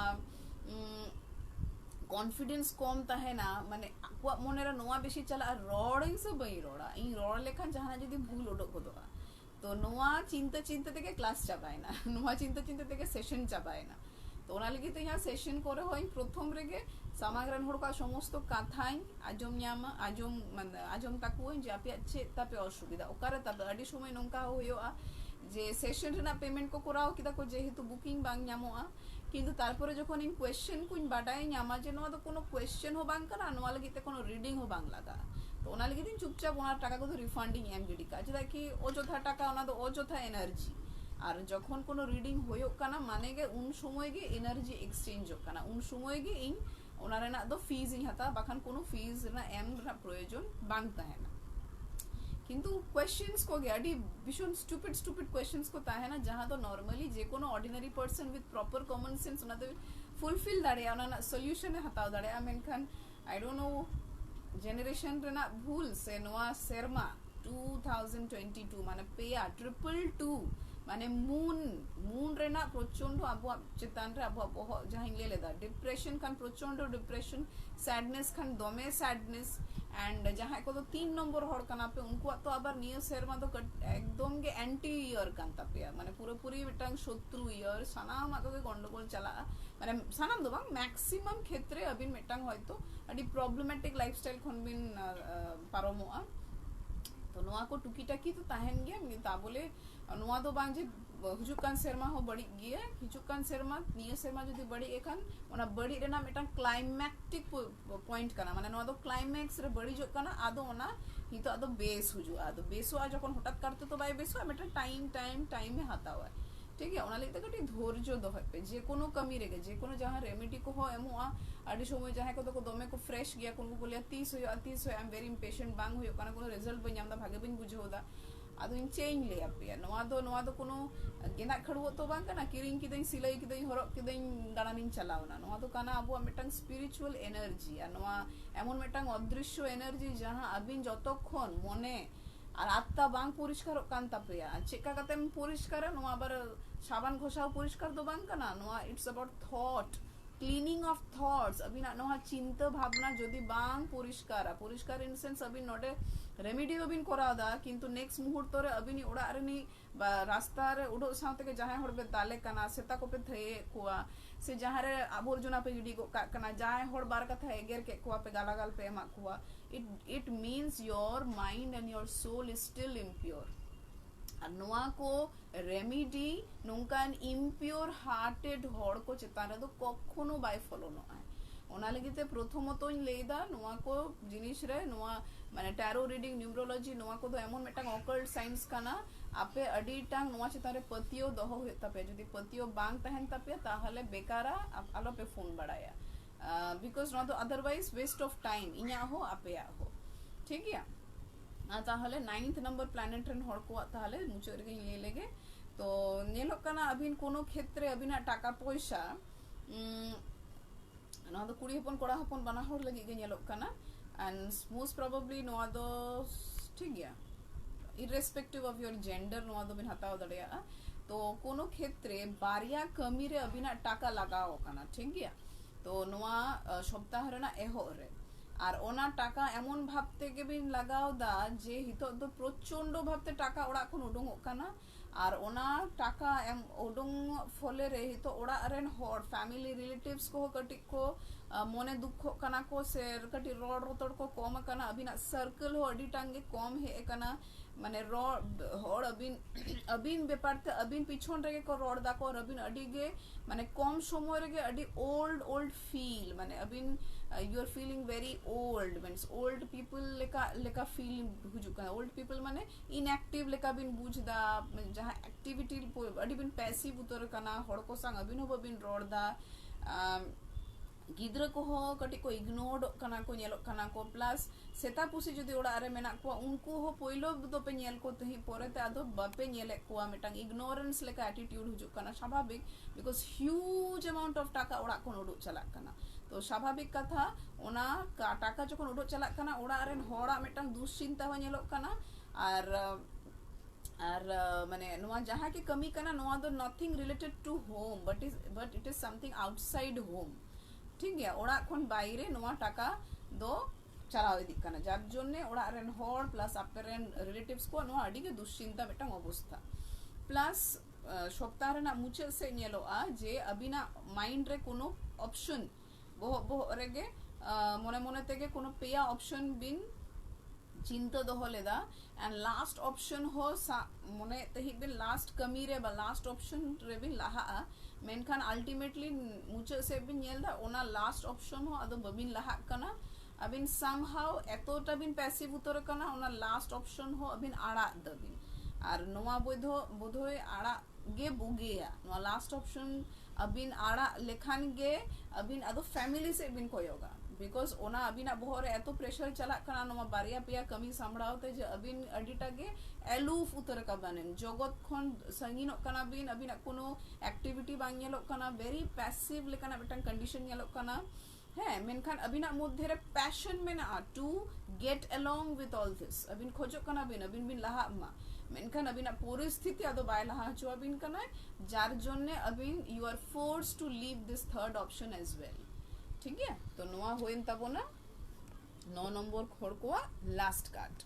कॉन्फिडेंस कम ताहे ना माने आकुआ मोनेरा नोआ बेशी चला रोड इन सब बई रोड़ा इन रोड लेखान जहां जदी भूल ओडक गोदोआ तो नोआ चिंता चिंता तेके क्लास चाबाय ना नोआ चिंता चिंता तेके सेशन चाबाय ना तो ओना लगी तो यहाँ सेशन करे होई प्रथम रेगे समाग्रन हर का समस्त कथाई आजम ᱧᱟᱢᱟ आजम ताकू जे आपे अच्छे तापे असुविधा ओकारे तब अडी समय नोंका होयोआ जे सेशन रेना पेमेंट को कराओ किदा को जेहेतु बुकिंग बांग ᱧᱟᱢᱚᱜᱼᱟ किंतु तारपरे जखन इन क्वेश्चन कुछ बाडाय ᱧᱟᱢᱟ जे नोआ तो कोनो क्वेश्चन हो बांग करा नोआ लगी ते कोनो रीडिंग हो बांग लगा तो ओना लगी दिन चुपचाप ओना टाका को तो रिफंडिंग एम गिडी का जेदा कि अजोथा टाका ओना तो अजोथा एनार्जी और जखन कोनो रीडिंग होयो काना माने गे उन समय गे एनार्जी एक्सचेंज काना उन समय गे इन ओना रेना दो फीस इन हता बाखान कोनो फीस ना एम ना प्रयोजन बांग ताहेना किंतु क्वेश्चंस को गे अडी भीषण स्टूपिड क्वेश्चंस को ताहेना जहां तो नॉर्मली जे कोनो ordinary person with proper common sense ओना तो फुलफिल दाड़े ओना सॉल्यूशन हताव दाड़े मेनखान आई डोंट नो जेनरेशन रेना भूल से नोआ शर्मा 2022 माने पेया 222 माने मून रेना प्रचंड आबो चितान रे आबो बहुत जहां ले लेदा डिप्रेशन खान प्रचंड डिप्रेशन सैडनेस खान दमे सैडनेस एंड जहां को तो 3 नंबर हड़ काना पे उनको तो आबार नियो शर्मा तो एकदम के एंटी ईयर कांता पे माने पूरी मिटांग शत्रु ईयर सानाम आको के गंडगोल चला माने सानाम दो बांग मैक्सिमम क्षेत्रे अबिन मिटांग हयतो अडी प्रॉब्लमेटिक लाइफस्टाइल खन बिन पारमोआ तो नोआ को टुकी टाकी तो ताहेन गया ता बोले नोआ दो बांग जे हुजुकान शर्मा हो बड़ी गया हिजुकान शर्मा नियो शर्मा जदी बड़ी एखान ओना बड़ी रेना मिटांग क्लाइमैक्टिक पॉइंट काना माने नोआ दो क्लाइमैक्स रे बड़ी जो काना आदो ओना ही तो आदो बेस हुजु आदो बेसो आ जखन हठात करते तो बाय बेसो मिटा टाइम में हाता हुआ ठीक है, लगे कटी धैर्य दोहे पे जेकोनो कमी रेगे जेकोनो जहाँ रेमेडी को हो एमोआ आदि समय जहाँ को दमे को फ्रेश गया को लिया 30 हो 30 हो आई एम वेरी इम्पेशेंट बांग हो कोनो रिजल्ट बन जामदा भागे बन बुझेदा आदो इन चेंज ले पे नवा दो कोनो गेना खड़ुओ तो बांग कना किरिंग किदई सिलाई किदई हरक किदई दाड़ानिन चलावना नवा दो काना अबो मिटंग स्पिरिचुअल एनर्जी आ नवा एमन मिटंग अदृश्य एनर्जी जहाँ अबिन जतक्षण मने আর আত্মা বাং পরিষ্কারক কান তাপেয়া চেকা কাতেম পরিষ্কার নোয়া আবার সাবান ঘষাও পরিষ্কার দো বাং কানা নোয়া it's about thought cleaning of thoughts अभी নোয়া চিন্তা ভাবনা যদি বাং পরিষ্কার ইন সেন্স अभी নটে রেমেডি अभी করা দা কিন্তু নেক্সট মুহূর্তরে अभी নি ওড়া আরে নি বা রাস্তার উডো সাথে জাহায় হড়বে দালে কানা সেতা কোপে থয়ে কোয়া से जहाँ रे आबोर्जना पे गिडी को कना जाए होड़ बार कथा एगेर के कुआ पे गालागाल पे एमा कुआ it means your mind and your soul is still impure আর নোয়া को रेमेडी नोंकान impure hearted होड़ को चेताने दो कखनो बाय फॉलो नो आए ओना लगिते प्रथमत लेदा নোয়া को जिनिस रे নোয়া माने टैरो रीडिंग न्यूमरोलॉजी নোয়া को दो एमन मेटांग ऑकल्ट साइंस काना आपे अडीटांग নোয়া चेतारे पतियो दोहो तपे जदि पतियो बांग तहन तपे ताहले बेकारा आलो पे फोन बढ़ाया because not otherwise waste of time इया हो आपे हो ठीक है ताहले 9th नंबर प्लैनेटरी हड़ को ताहले मुचे रे ले लेगे तो नेलो कना अभी कोनो क्षेत्रे अभी ना टाका पैसा ना तो कुड़ी हपन कोड़ा हपन बना हड़ लगी गे नेलो कना एंड मोस्ट प्रोबेबली नोआ दो ठीक है irrespective of your gender नोआ दो बिन हताओ दड़िया तो कोनो क्षेत्रे बारिया कमी रे अभी ना टाका लगाओ कना ठीक है तो नोआ सप्ताह रे ना एहो रे আর ওনা টাকা এমন ভাবতে গেবিন লাগাও দা যে হিত তো প্রচন্ড ভাবতে টাকা ওড়া কোন উডুং কানা আর ওনা টাকা উডুং ফলে রে হিত ওড়া রেন হর ফ্যামিলি रिलेटिव्स को कटी को मने दुख कना को सेर कटी रोड रोतड़ को कम कना अभी ना सर्कल हो अडी टांगे कम हे कना माने रोड हर अबिन बेपारते अबिन पिछन रेगे को रोड दा को अबिन अडी गे माने कम समय रेगे अडी ओल्ड फील माने अबिन you are feeling very old means old people लेका फील हुजुका old people माने inactive लेका बिन बुझदा जहाँ activity अडी बिन पैसिव उतर कना हड़ को संग अबिन हो बिन रोड दा गिद्र को हो कटी को इग्नोर्ड कना को नेलो कना को प्लस सेता पुसी जदि ओड़ा रे मेना को उनको हो पोइलो दो पे नेल को तही पोरेते आदो बापे नेले को मिटांग इग्नोरेंस लेका एटीट्यूड हुजु कना स्वाभाविक बिकॉज ह्यूज अमाउंट ऑफ टाका ओड़ा को उडु चला कना तो स्वाभाविक कथा ओना टाका जखन उडु चला कना ओड़ा रेन होड़ा मिटांग दुश्चिंता हो नेलो कना और माने नोआ जहाँ की कमी कना नोआ दो nothing related to home but it is something outside home ठीक है ओड़ा खन बाइरे नोआ टाका दो चलाओ इदी कना जार जोन्ने ओड़ा रेन होड़ प्लस आपे रेन रिलेटिव्स को नोआ अडी के दुश्चिंता मिटांग अवस्था प्लस सप्ताह रे ना मुचे से नेलो आ जे अबिना माइंड रे कोनो ऑप्शन बो रेगे मने मने तेगे कोनो पेया ऑप्शन बिन चिंता दोहो लेदा एंड लास्ट ऑप्शन हो मने तही बिन लास्ट कमी रे बा लास्ट ऑप्शन रे बिन लाहा मेनखान अल्टीमेटली मुचे से बिन नेलदा ओना लास्ट ऑप्शन हो अदो बबिन लाहा कना अबिन समहाउ एतोटा बिन पैसिव उतर कना ओना लास्ट ऑप्शन हो अबिन आड़ा दबिन और नोआ बोधोय आड़ा गे बुगेया नोआ लास्ट ऑप्शन अबिन आड़ा लेखान गे अबिन अदो फैमिली से बिन कोयोगा बिकॉज ओना अबिना बोहरे एतो प्रेशर चला कना नोमा बारिया पिया कमी सामड़ावते जे अबिन अडिटा गे एलूफ उतर का बनेन जगत खन संगीनो कना बिन अबिना कोनो एक्टिविटी बांग नेलो कना वेरी पैसिव लेकना बेटन कंडीशन नेलो कना है मेनखान अबिना मध्य रे पैशन में ना to get along with all this अबिन खोजो कना बिन बिन लाहा मा मेनखान अबिना परिस्थिति आदो बाय लाहा जो अबिन कना जार जोन्ने अबिन you are forced to leave this third option as well ठीक है तो नोआ होइन ताबोना 9 नंबर खड़कोआ लास्ट कार्ड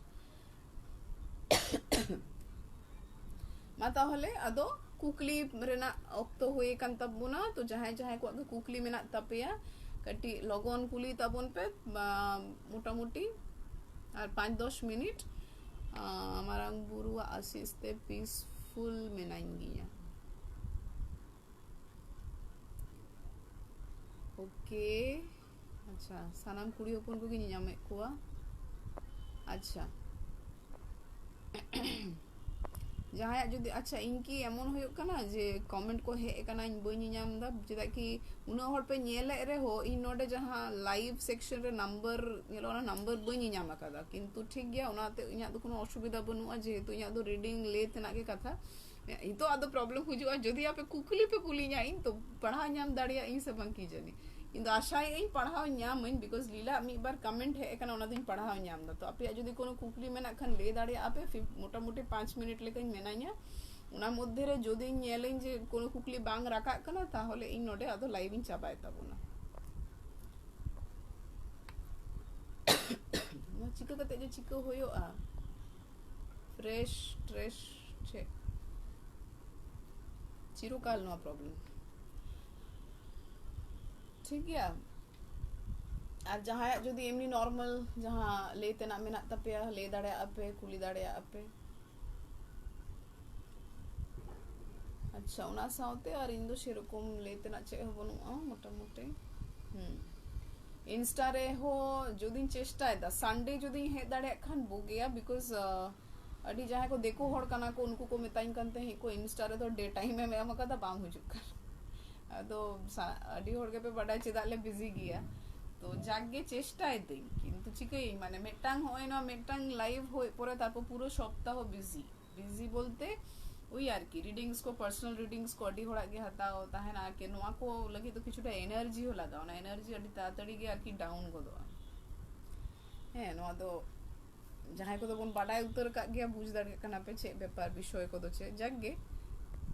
मा ताहले अदो कुकली रेना ऑक्तो होए कान ताबोना तो जहां को कुकली मेना तपेया कटी लगन कुली ताबोन पे मोटा मोटी और 5-10 मिनट हमारा गुरु आशीष ते पीसफुल मेनाएंगी ओके अच्छा सानाम कुड़ी हपन को गिनी नामे कुआ अच्छा जहाँ जुदी अच्छा इनकी एमन होयो कना जे कमेंट को हे कना इन बई ᱧᱟᱢ दा चेदा कि उना हर पे ñेले रे हो इन नोडे जहाँ लाइव सेक्शन रे नंबर ñेलो ना नंबर बई ᱧाम अकादा किंतु ठीक गया उनाते इᱧा दो कोनो असुविधा बनुआ जेहेतु इᱧा दो रीडिंग ले तेना के कथा इतो आदो प्रॉब्लम हुजुआ जदि आपे कुकली पे कुलिñा इन तो पढ़ा ñाम दाड़िया इन से बंकी जनी किंतु आशाय इन पढ़ाव ñाम इन because Leela me bar comment है कना उना दिन पढ़ाव ñाम दा तो आपे जदि कोनो कुकली मेना खान ले दाड़िया आपे मोटा मोटी 5 मिनट लेकिन मेनाña उना मध्य रे जदि ñेलेñ जे कोनो कुकली बांग राका कना ताहले इन नोडे आदो लाइव इन चाबाय ताबोना नो चिका कते जे चिका होयो आ फ्रेश ट्रेश छे चिरकाल नो प्रॉब्लम ठीक है और जहाँ जुदी एमनी नॉर्मल जहाँ लेते ना मेना तपया ले दाड़े आपे कुली दाड़े आपे अच्छा उना साउते और इंदो सेरकम लेते ना चे बनुआ मोटा मोटे इंस्टा रे हो जुदी चेष्टा दा संडे जुदी हे दाड़े खान बोगेया बिकॉज़ अडी जहाँ को देखो हड़ कना को उनको को मेताइन कंते ही को इंस्टा रे तो डे टाइम में मैं मका दा बांग हुजुक कर तो अडी हड़ के पे बड़ा चेदाले बिजी गया तो जागे चेष्टा दी किंतु चिकई माने मेटांग होय ना मेटांग लाइव होय परे तारपो पूरो सप्ताह बिजी बिजी बोलते ওই আর কি রিডিংস को पर्सनल রিডিংস को अडी हड़ा गे हताओ ताहेना के नोआ को लगी तो किछुटा एनर्जी हो लगाओ ना एनर्जी अडी तातड़ी गे आकी डाउन गोदो है नोआ तो जहां को तो बन बाडाय उतर का गया बुझ दाड़ कना पे छे व्यापार विषय को तो छे जागे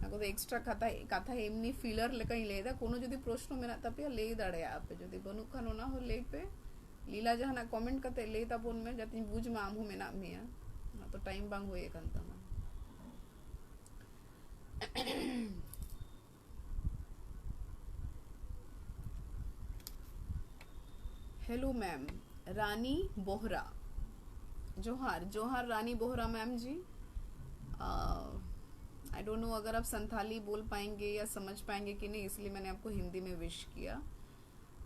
आको तो एक्स्ट्रा कथा कथा एमनी फिलर लेकाई लेदा कोनो जदी प्रश्न मेना तपे ले दाड़े आप जदी बनु खानो ना हो ले पे लीला जहाना कमेंट कते ले ताबोन में जति बुझ मामू मेना मिया तो टाइम बांग होए कंता हेलो मैम रानी बोहरा जोहार जोहार Rani Bohra ma'am ji I don't know अगर आप संथाली बोल पाएंगे या समझ पाएंगे कि नहीं इसलिए मैंने आपको हिंदी में विश किया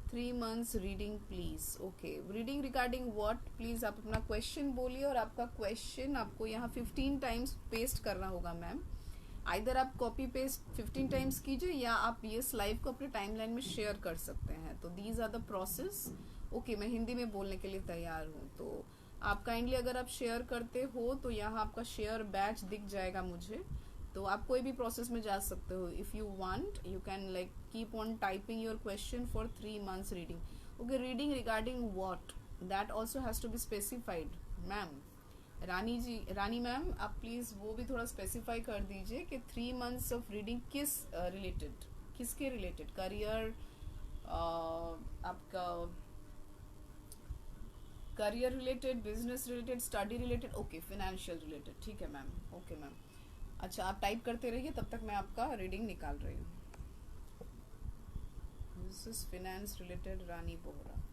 3 months reading please okay reading regarding what please आप अपना क्वेश्चन बोलिए और आपका क्वेश्चन आपको यहाँ 15 टाइम्स पेस्ट करना होगा मैम आइदर आप कॉपी पेस्ट 15 टाइम्स कीजिए या आप ये लाइव को अपने टाइमलाइन में शेयर कर सकते हैं तो these are the process okay मैं हिंदी में बोलने के लिए तैयार हूँ तो आप काइंडली अगर आप शेयर करते हो तो यहाँ आपका शेयर बैच दिख जाएगा मुझे तो आप कोई भी प्रोसेस में जा सकते हो if you want you can like keep on typing your question for 3 months reading okay reading regarding what that also has to be specified ma'am Rani ji Rani ma'am आप प्लीज वो भी थोड़ा स्पेसिफाई कर दीजिए कि 3 months ऑफ रीडिंग किस related किसके related career आपका career related business related study related okay financial related ठीक है मैम ओके मैम अच्छा आप टाइप करते रहिए तब तक मैं आपका रीडिंग निकाल रही हूँ this is finance related Rani Bohra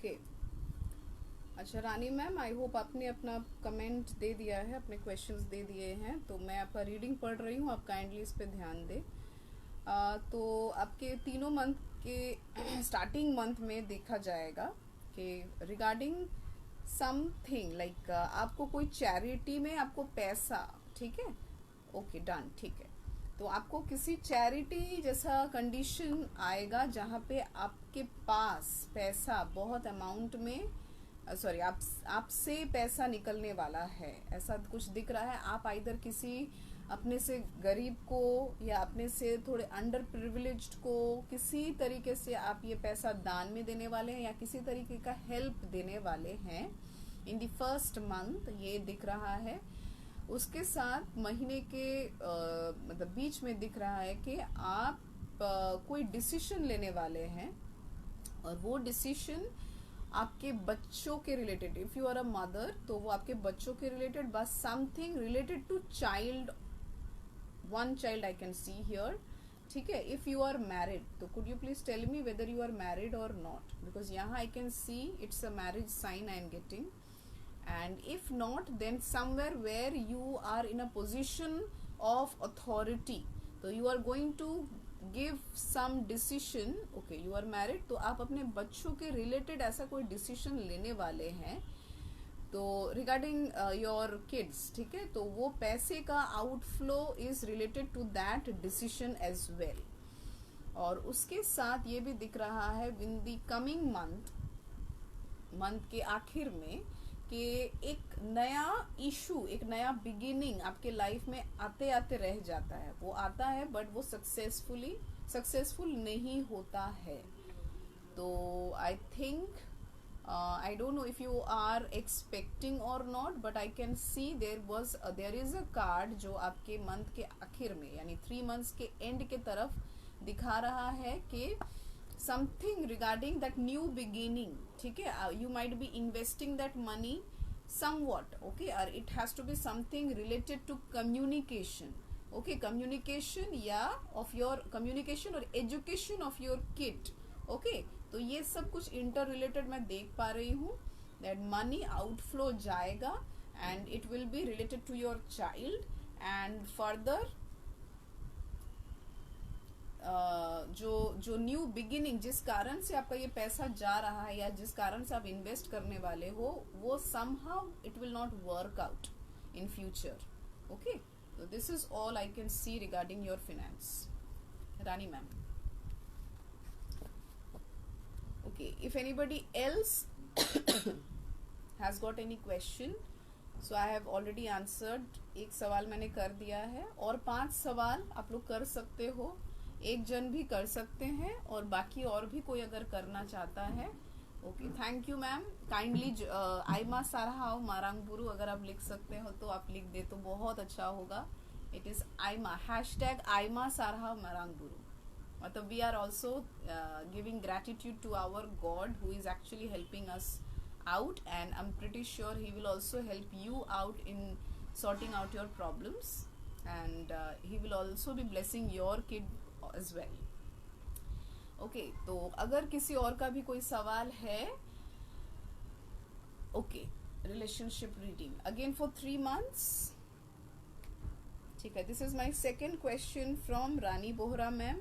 okay अच्छा रानी मैम आई होप आपने अपना कमेंट दे दिया है अपने क्वेश्चंस दे दिए हैं तो मैं आपका रीडिंग पढ़ रही हूँ आप काइंडली इस पे ध्यान दें तो आपके तीनों मंथ के स्टार्टिंग मंथ में देखा जाएगा कि रिगार्डिंग समथिंग लाइक आपको कोई चैरिटी में आपको पैसा ठीक है ओके डन ठीक है तो आपको किसी चैरिटी जैसा कंडीशन आएगा जहाँ पे आपके पास पैसा बहुत अमाउंट में, सॉरी, आपसे पैसा निकलने वाला है, ऐसा कुछ दिख रहा है। आप आइदर किसी अपने से गरीब को या अपने से थोड़े अंडर प्रिविलेज्ड को किसी तरीके से आप ये पैसा दान में देने वाले हैं या किसी तरीके का हेल्प देने वाले हैं इन द फर्स्ट मंथ, ये दिख रहा है। उसके साथ महीने के मतलब बीच में दिख रहा है कि आप कोई डिसीजन लेने वाले हैं और वो डिसीजन आपके बच्चों के related, if you are a mother तो वो आपके बच्चों के रिलेटेड, बस something related to child, one child I can see here, ठीक है। इफ यू आर मैरिड तो could you please tell me whether you are married और नॉट, बिकॉज यहाँ I can see it's a marriage sign I am getting, and if not then somewhere where you are in a position of authority, so you are going to give some decision, okay you are married, तो आप अपने बच्चों के related ऐसा कोई decision लेने वाले हैं तो रिगार्डिंग योर किड्स, ठीक है। तो वो पैसे का outflow is related to that decision as well. और उसके साथ ये भी दिख रहा है इन द कमिंग मंथ के आखिर में कि एक नया इशू, एक नया बिगिनिंग आपके लाइफ में आते आते रह जाता है। वो आता है बट वो सक्सेसफुल नहीं होता है। तो I think I don't know if you are expecting or not, but I can see there is a card जो आपके मंथ के आखिर में यानी 3 months के एंड के तरफ दिखा रहा है कि something regarding that new beginning, ठीक है। You might be investing that money somewhat, okay, or it has to be something related to communication, okay, communication या of your communication or education of your kid, okay। तो ये सब कुछ inter related मैं देख पा रही हूँ। दैट मनी आउटफ्लो जाएगा and it will be related to your child and further जो न्यू बिगिनिंग, जिस कारण से आपका ये पैसा जा रहा है या जिस कारण से आप इन्वेस्ट करने वाले हो, वो somehow it will not work out in future, okay. तो this is all I can see regarding your finance. Rani ma'am, okay, if anybody else has got any question, so I have already answered। एक सवाल मैंने कर दिया है और 5 सवाल आप लोग कर सकते हो, एक जन भी कर सकते हैं और बाकी और भी कोई अगर करना चाहता है, okay. Thank you ma'am. Kindly आइमा सारहाव मारांगबुरु अगर आप लिख सकते हो तो आप लिख दे तो बहुत अच्छा होगा। इट इज आइमा, हैशटैग आइमा सारहाव मारांगबुरु। मतलब we are also giving gratitude to our God who is actually helping us out, and I'm pretty sure he will also help you out in sorting out your problems, and he will also be blessing your kid as well, okay। तो अगर किसी और का भी कोई सवाल है, okay, relationship reading again for 3 months, ठीक है। This is my second question from Rani Bohra ma'am.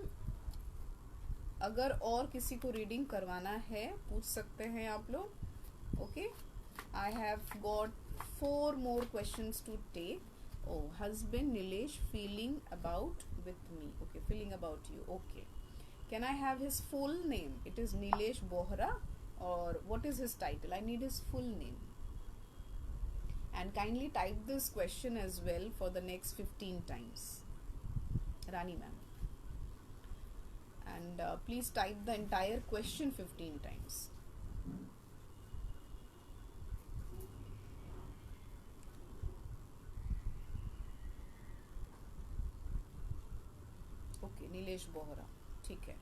अगर और किसी को रीडिंग करवाना है पूछ सकते हैं आप लोग, okay. I have got 4 more questions to take। oh, husband Nilesh feeling about with me, okay, feeling about you, okay। can I have his full name? It is Nilesh Bohra, or what is his title? I need his full name, and kindly type this question as well for the next 15 times, Rani ma'am, and please type the entire question 15 times। Okay, Nilesh Bohra, ठीक है।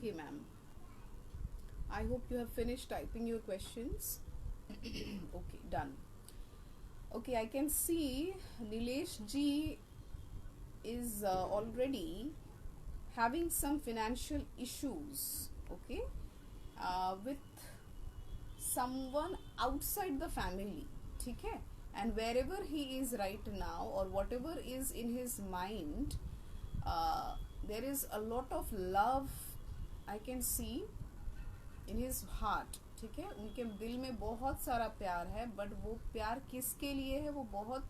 Okay, ma'am. I hope you have finished typing your questions. Okay, done. Okay, I can see Nilesh Ji is already having some financial issues, okay, with someone outside the family, ठीक है, and wherever he is right now or whatever is in his mind, there is a lot of love I can see in his heart, ठीक है, उनके दिल में बहुत सारा प्यार है, बट वो प्यार किसके लिए है वो बहुत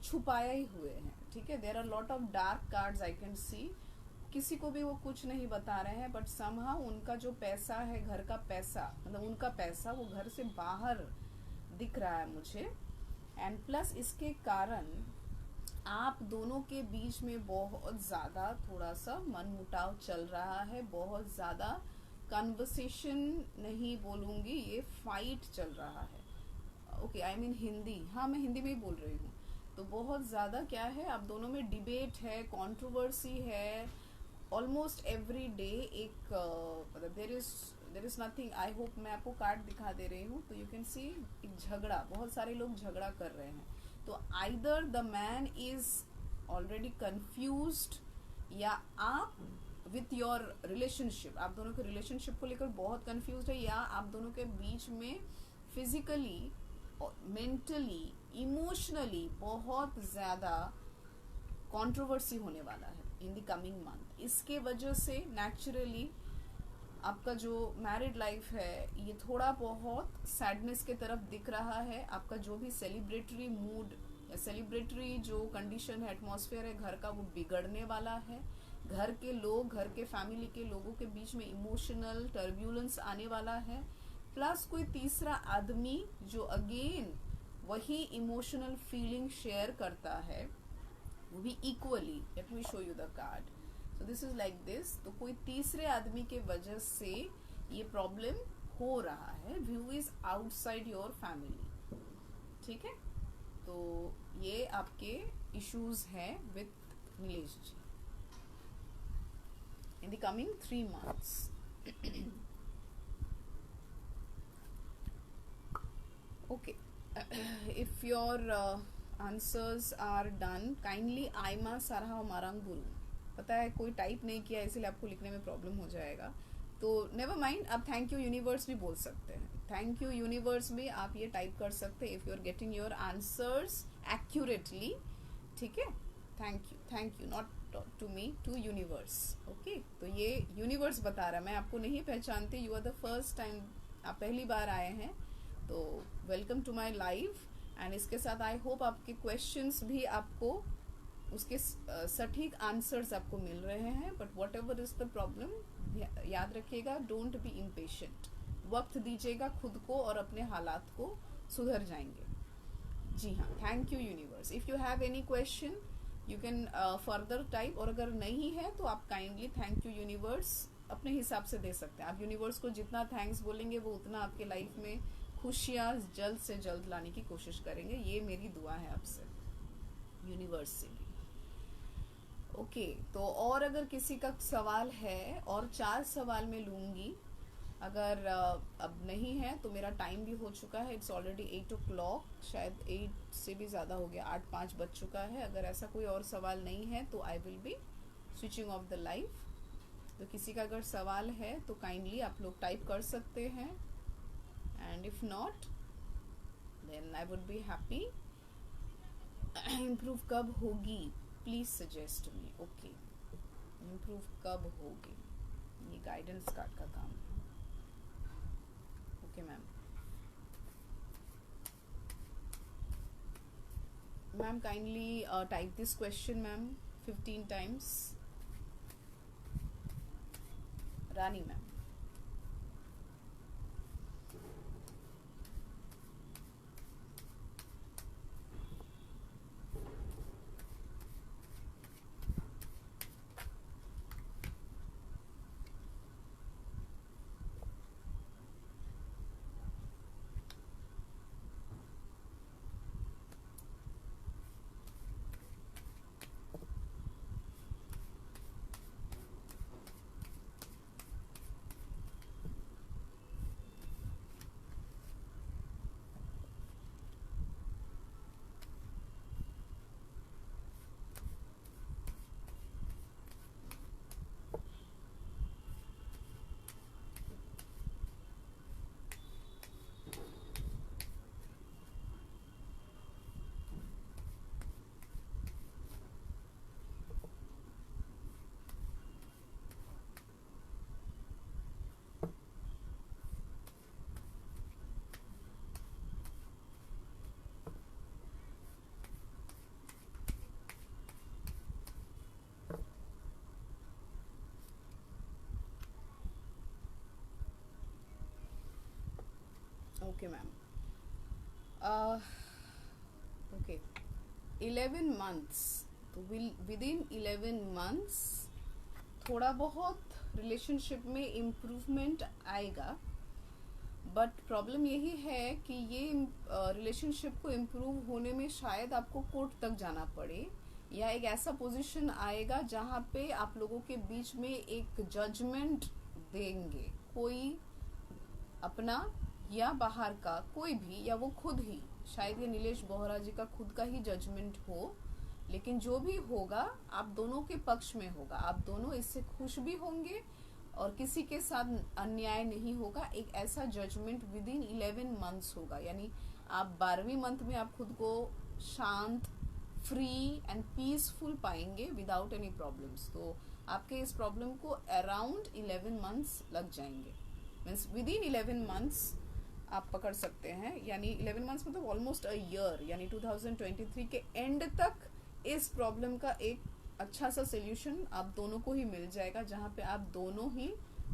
छुपाया ही हुए हैं, ठीक है. There are lot of dark cards I can see. किसी को भी वो कुछ नहीं बता रहे हैं, बट समहाउ उनका जो पैसा है, घर का पैसा, मतलब उनका पैसा वो घर से बाहर दिख रहा है मुझे. एंड प्लस इसके कारण आप दोनों के बीच में बहुत ज़्यादा थोड़ा सा मनमुटाव चल रहा है, बहुत ज़्यादा कन्वर्सेशन नहीं बोलूँगी, ये फाइट चल रहा है. ओके, आई मीन हिंदी, हाँ मैं हिंदी में ही बोल रही हूँ. तो बहुत ज़्यादा क्या है, आप दोनों में डिबेट है, कंट्रोवर्सी है, ऑलमोस्ट एवरी डे एक मतलब there is nothing. I hope, मैं आपको कार्ड दिखा दे रही हूँ तो यू कैन सी एक झगड़ा, बहुत सारे लोग झगड़ा कर रहे हैं. तो either the man is already confused, या आप विथ योर रिलेशनशिप, आप दोनों के रिलेशनशिप को लेकर बहुत कंफ्यूज्ड है, या आप दोनों के बीच में फिजिकली, मेंटली, इमोशनली बहुत ज़्यादा कंट्रोवर्सी होने वाला है इन द कमिंग मंथ. इसके वजह से नेचुरली आपका जो मैरिड लाइफ है ये थोड़ा बहुत सैडनेस के तरफ दिख रहा है. आपका जो भी सेलिब्रेटरी मूड या सेलिब्रेटरी जो कंडीशन है, एटमॉस्फेयर है घर का, वो बिगड़ने वाला है. घर के लोग, घर के फैमिली के लोगों के बीच में इमोशनल टर्ब्यूलेंस आने वाला है. प्लस कोई तीसरा आदमी जो अगेन वही इमोशनल फीलिंग शेयर करता है, वो भी equally. Let me show you the card. So this is like this. तो कोई तीसरे आदमी के वजह से ये प्रॉब्लम हो रहा है. View is outside your family, ठीक है. तो ये आपके इश्यूज हैं with Nilesh ji in the coming 3 months. Okay, if your answers are done, kindly Aima Sarha Maranguru. पता है कोई टाइप नहीं किया, इसलिए आपको लिखने में प्रॉब्लम हो जाएगा. तो नेवर माइंड, आप थैंक यू यूनिवर्स भी बोल सकते हैं. थैंक यू यूनिवर्स भी आप ये टाइप कर सकते हैं if you are getting your answers accurately, ठीक है. Thank you not to me, to universe. Okay, तो ये यूनिवर्स बता रहा है, मैं आपको नहीं पहचानती. You are the first time, आप पहली बार आए हैं, तो welcome to my live. And इसके साथ आई होप आपके क्वेश्चंस भी आपको उसके सटीक आंसर्स आपको मिल रहे हैं. But what ever is the problem, याद रखिएगा, डोंट बी इम्पेशेंट. वक्त दीजिएगा खुद को और अपने हालात को, सुधर जाएंगे. जी हाँ, thank you universe. If you have any question you can further type, और अगर नहीं है तो आप काइंडली थैंक यू यूनिवर्स अपने हिसाब से दे सकते हैं. आप यूनिवर्स को जितना थैंक्स बोलेंगे वो उतना आपके लाइफ में खुशियाँ जल्द से जल्द लाने की कोशिश करेंगे. ये मेरी दुआ है आपसे, यूनिवर्स से भी. ओके, तो और अगर किसी का सवाल है, और 4 सवाल में लूँगी. अगर अब नहीं है तो मेरा टाइम भी हो चुका है. इट्स ऑलरेडी 8 o'clock, शायद 8 से भी ज़्यादा हो गया, 8:05 बज चुका है. अगर ऐसा कोई और सवाल नहीं है तो I will be switching off the live. तो किसी का अगर सवाल है तो काइंडली आप लोग टाइप कर सकते हैं. And if not then I would be happy. Improve कब होगी, please suggest me. Okay, improve कब होगी, ये गाइडेंस कार्ड का काम है. Okay ma'am. Ma'am kindly type this question ma'am 15 times. Rani ma'am. Okay ma'am, okay 11 months, तो विद इन 11 मंथ्स थोड़ा बहुत रिलेशनशिप में इम्प्रूवमेंट आएगा, बट प्रॉब्लम यही है कि ये रिलेशनशिप को इम्प्रूव होने में शायद आपको कोर्ट तक जाना पड़े, या एक ऐसा पोजीशन आएगा जहाँ पे आप लोगों के बीच में एक जजमेंट देंगे, कोई अपना या बाहर का कोई भी, या वो खुद ही, शायद ये नीलेश बोहरा जी का खुद का ही जजमेंट हो, लेकिन जो भी होगा आप दोनों के पक्ष में होगा, आप दोनों इससे खुश भी होंगे और किसी के साथ अन्याय नहीं होगा। एक ऐसा जजमेंट विद इन 11 मंथ्स होगा, यानी आप 12वीं मंथ में आप खुद को शांत, फ्री एंड पीसफुल पाएंगे विदाउट एनी प्रॉब्लम्स। तो आपके इस प्रॉब्लम को अराउंड 11 मंथ्स लग जाएंगे, मीन्स विद इन 11 मंथ्स आप पकड़ सकते हैं, यानी 11 मंथ्स मतलब ऑलमोस्ट अ ईयर, यानी 2023 के एंड तक इस प्रॉब्लम का एक अच्छा सा सोल्यूशन आप दोनों को ही मिल जाएगा, जहाँ पे आप दोनों ही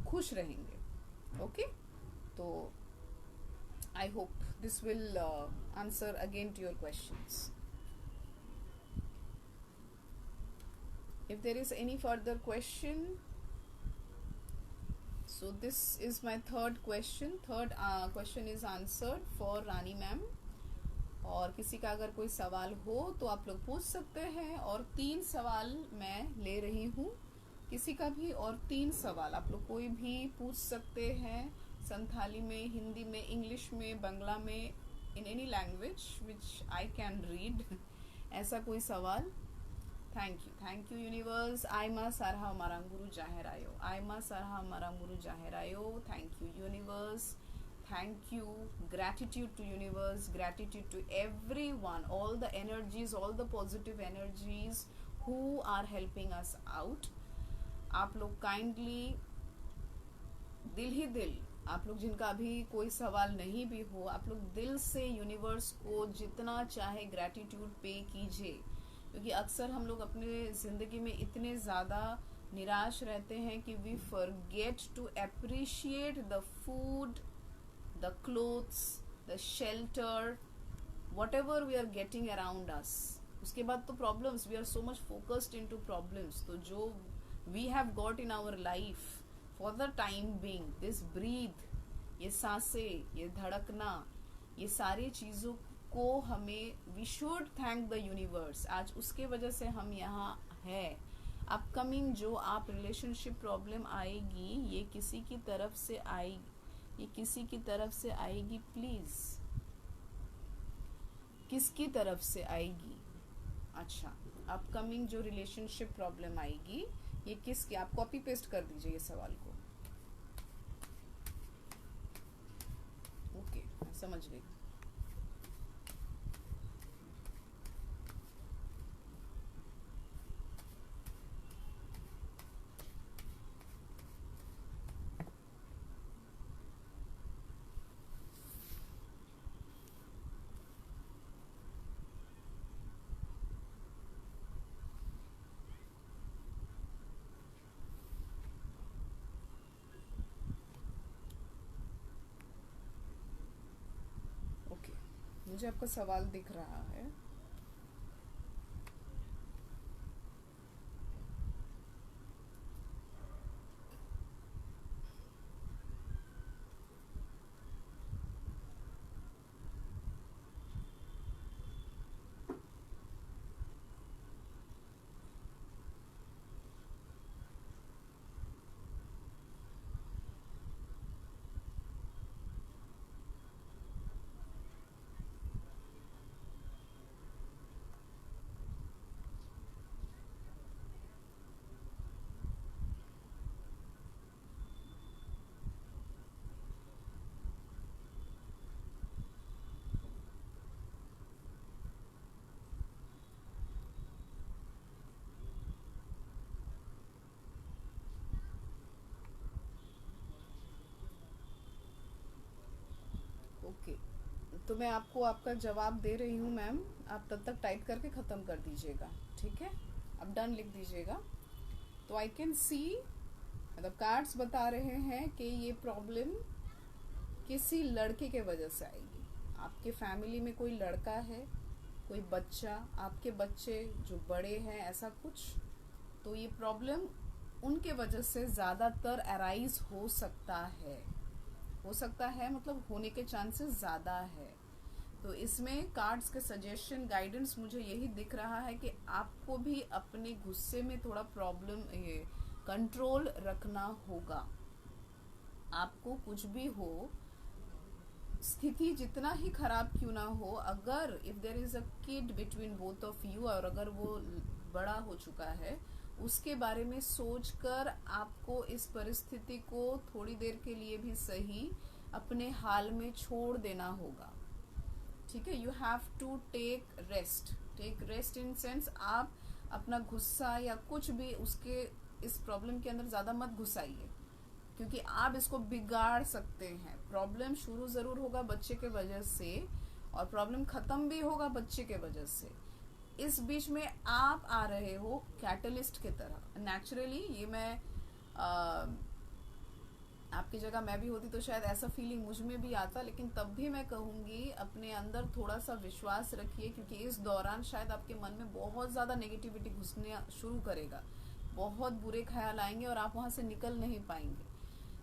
खुश रहेंगे। ओके, तो I hope this will answer again to your questions. If there is any further question, so this is my third question. Third question is answered for Rani ma'am. और किसी का अगर कोई सवाल हो तो आप लोग पूछ सकते हैं, और 3 सवाल मैं ले रही हूँ, किसी का भी और 3 सवाल आप लोग कोई भी पूछ सकते हैं, संथाली में, हिंदी में, इंग्लिश में, बंगला में, in any language which I can read, ऐसा कोई सवाल। Thank you universe. आयमा सारहा मारांग गुरु जाहिर आयो, आयमा सारहा मारांग गुरु जाहिर आयो। Thank you universe, thank you, gratitude to universe, gratitude to everyone, all the energies, all the positive energies who are helping us out। आप लोग काइंडली दिल ही दिल, आप लोग जिनका अभी कोई सवाल नहीं भी हो, आप लोग दिल से यूनिवर्स को जितना चाहे ग्रैटिट्यूड पे कीजिए, क्योंकि अक्सर हम लोग अपने ज़िंदगी में इतने ज़्यादा निराश रहते हैं कि we forget to appreciate the food, the clothes, the shelter, whatever we are getting around us। उसके बाद तो problems, we are so much focused into problems। तो जो we have got in our life for the time being, this breathe, ये सांसें, ये धड़कना, ये सारी चीज़ों को हमें we should thank the universe। आज उसके वजह से हम यहाँ हैं। अपकमिंग जो आप रिलेशनशिप प्रॉब्लम आएगी, ये किसी की तरफ से आएगी, ये किसी की तरफ से आएगी, प्लीज किसकी तरफ से आएगी? अच्छा, अपकमिंग जो रिलेशनशिप प्रॉब्लम आएगी, ये किसकी? आप कॉपी पेस्ट कर दीजिए ये सवाल को। ओके, समझ गई। मुझे आपका सवाल दिख रहा है। ओके, तो मैं आपको आपका जवाब दे रही हूँ मैम, आप तब तक टाइप करके ख़त्म कर दीजिएगा, ठीक है? अब डन लिख दीजिएगा। तो आई कैन सी, मतलब कार्ड्स बता रहे हैं कि ये प्रॉब्लम किसी लड़के के वजह से आएगी। आपके फैमिली में कोई लड़का है, कोई बच्चा, आपके बच्चे जो बड़े हैं, ऐसा कुछ, तो ये प्रॉब्लम उनके वजह से ज़्यादातर अराइज हो सकता है। हो सकता है मतलब होने के चांसेस ज़्यादा है। तो इसमें कार्ड्स के सजेशन गाइडेंस मुझे यही दिख रहा है कि आपको भी अपने गुस्से में थोड़ा प्रॉब्लम, ये कंट्रोल रखना होगा। आपको कुछ भी हो, स्थिति जितना ही खराब क्यों ना हो, अगर if there is a kid between both of you, और अगर वो बड़ा हो चुका है, उसके बारे में सोचकर आपको इस परिस्थिति को थोड़ी देर के लिए भी सही अपने हाल में छोड़ देना होगा। ठीक है, you have to take rest in sense आप अपना गुस्सा या कुछ भी उसके इस प्रॉब्लम के अंदर ज़्यादा मत घुसाइए, क्योंकि आप इसको बिगाड़ सकते हैं। प्रॉब्लम शुरू ज़रूर होगा बच्चे के वजह से, और प्रॉब्लम ख़त्म भी होगा बच्चे के वजह से। इस बीच में आप आ रहे हो कैटलिस्ट की तरह। नेचुरली ये मैं आपकी जगह मैं भी होती तो शायद ऐसा फीलिंग मुझ में भी आता, लेकिन तब भी मैं कहूँगी अपने अंदर थोड़ा सा विश्वास रखिए, क्योंकि इस दौरान शायद आपके मन में बहुत ज़्यादा नेगेटिविटी घुसने शुरू करेगा, बहुत बुरे ख्याल आएंगे और आप वहाँ से निकल नहीं पाएंगे।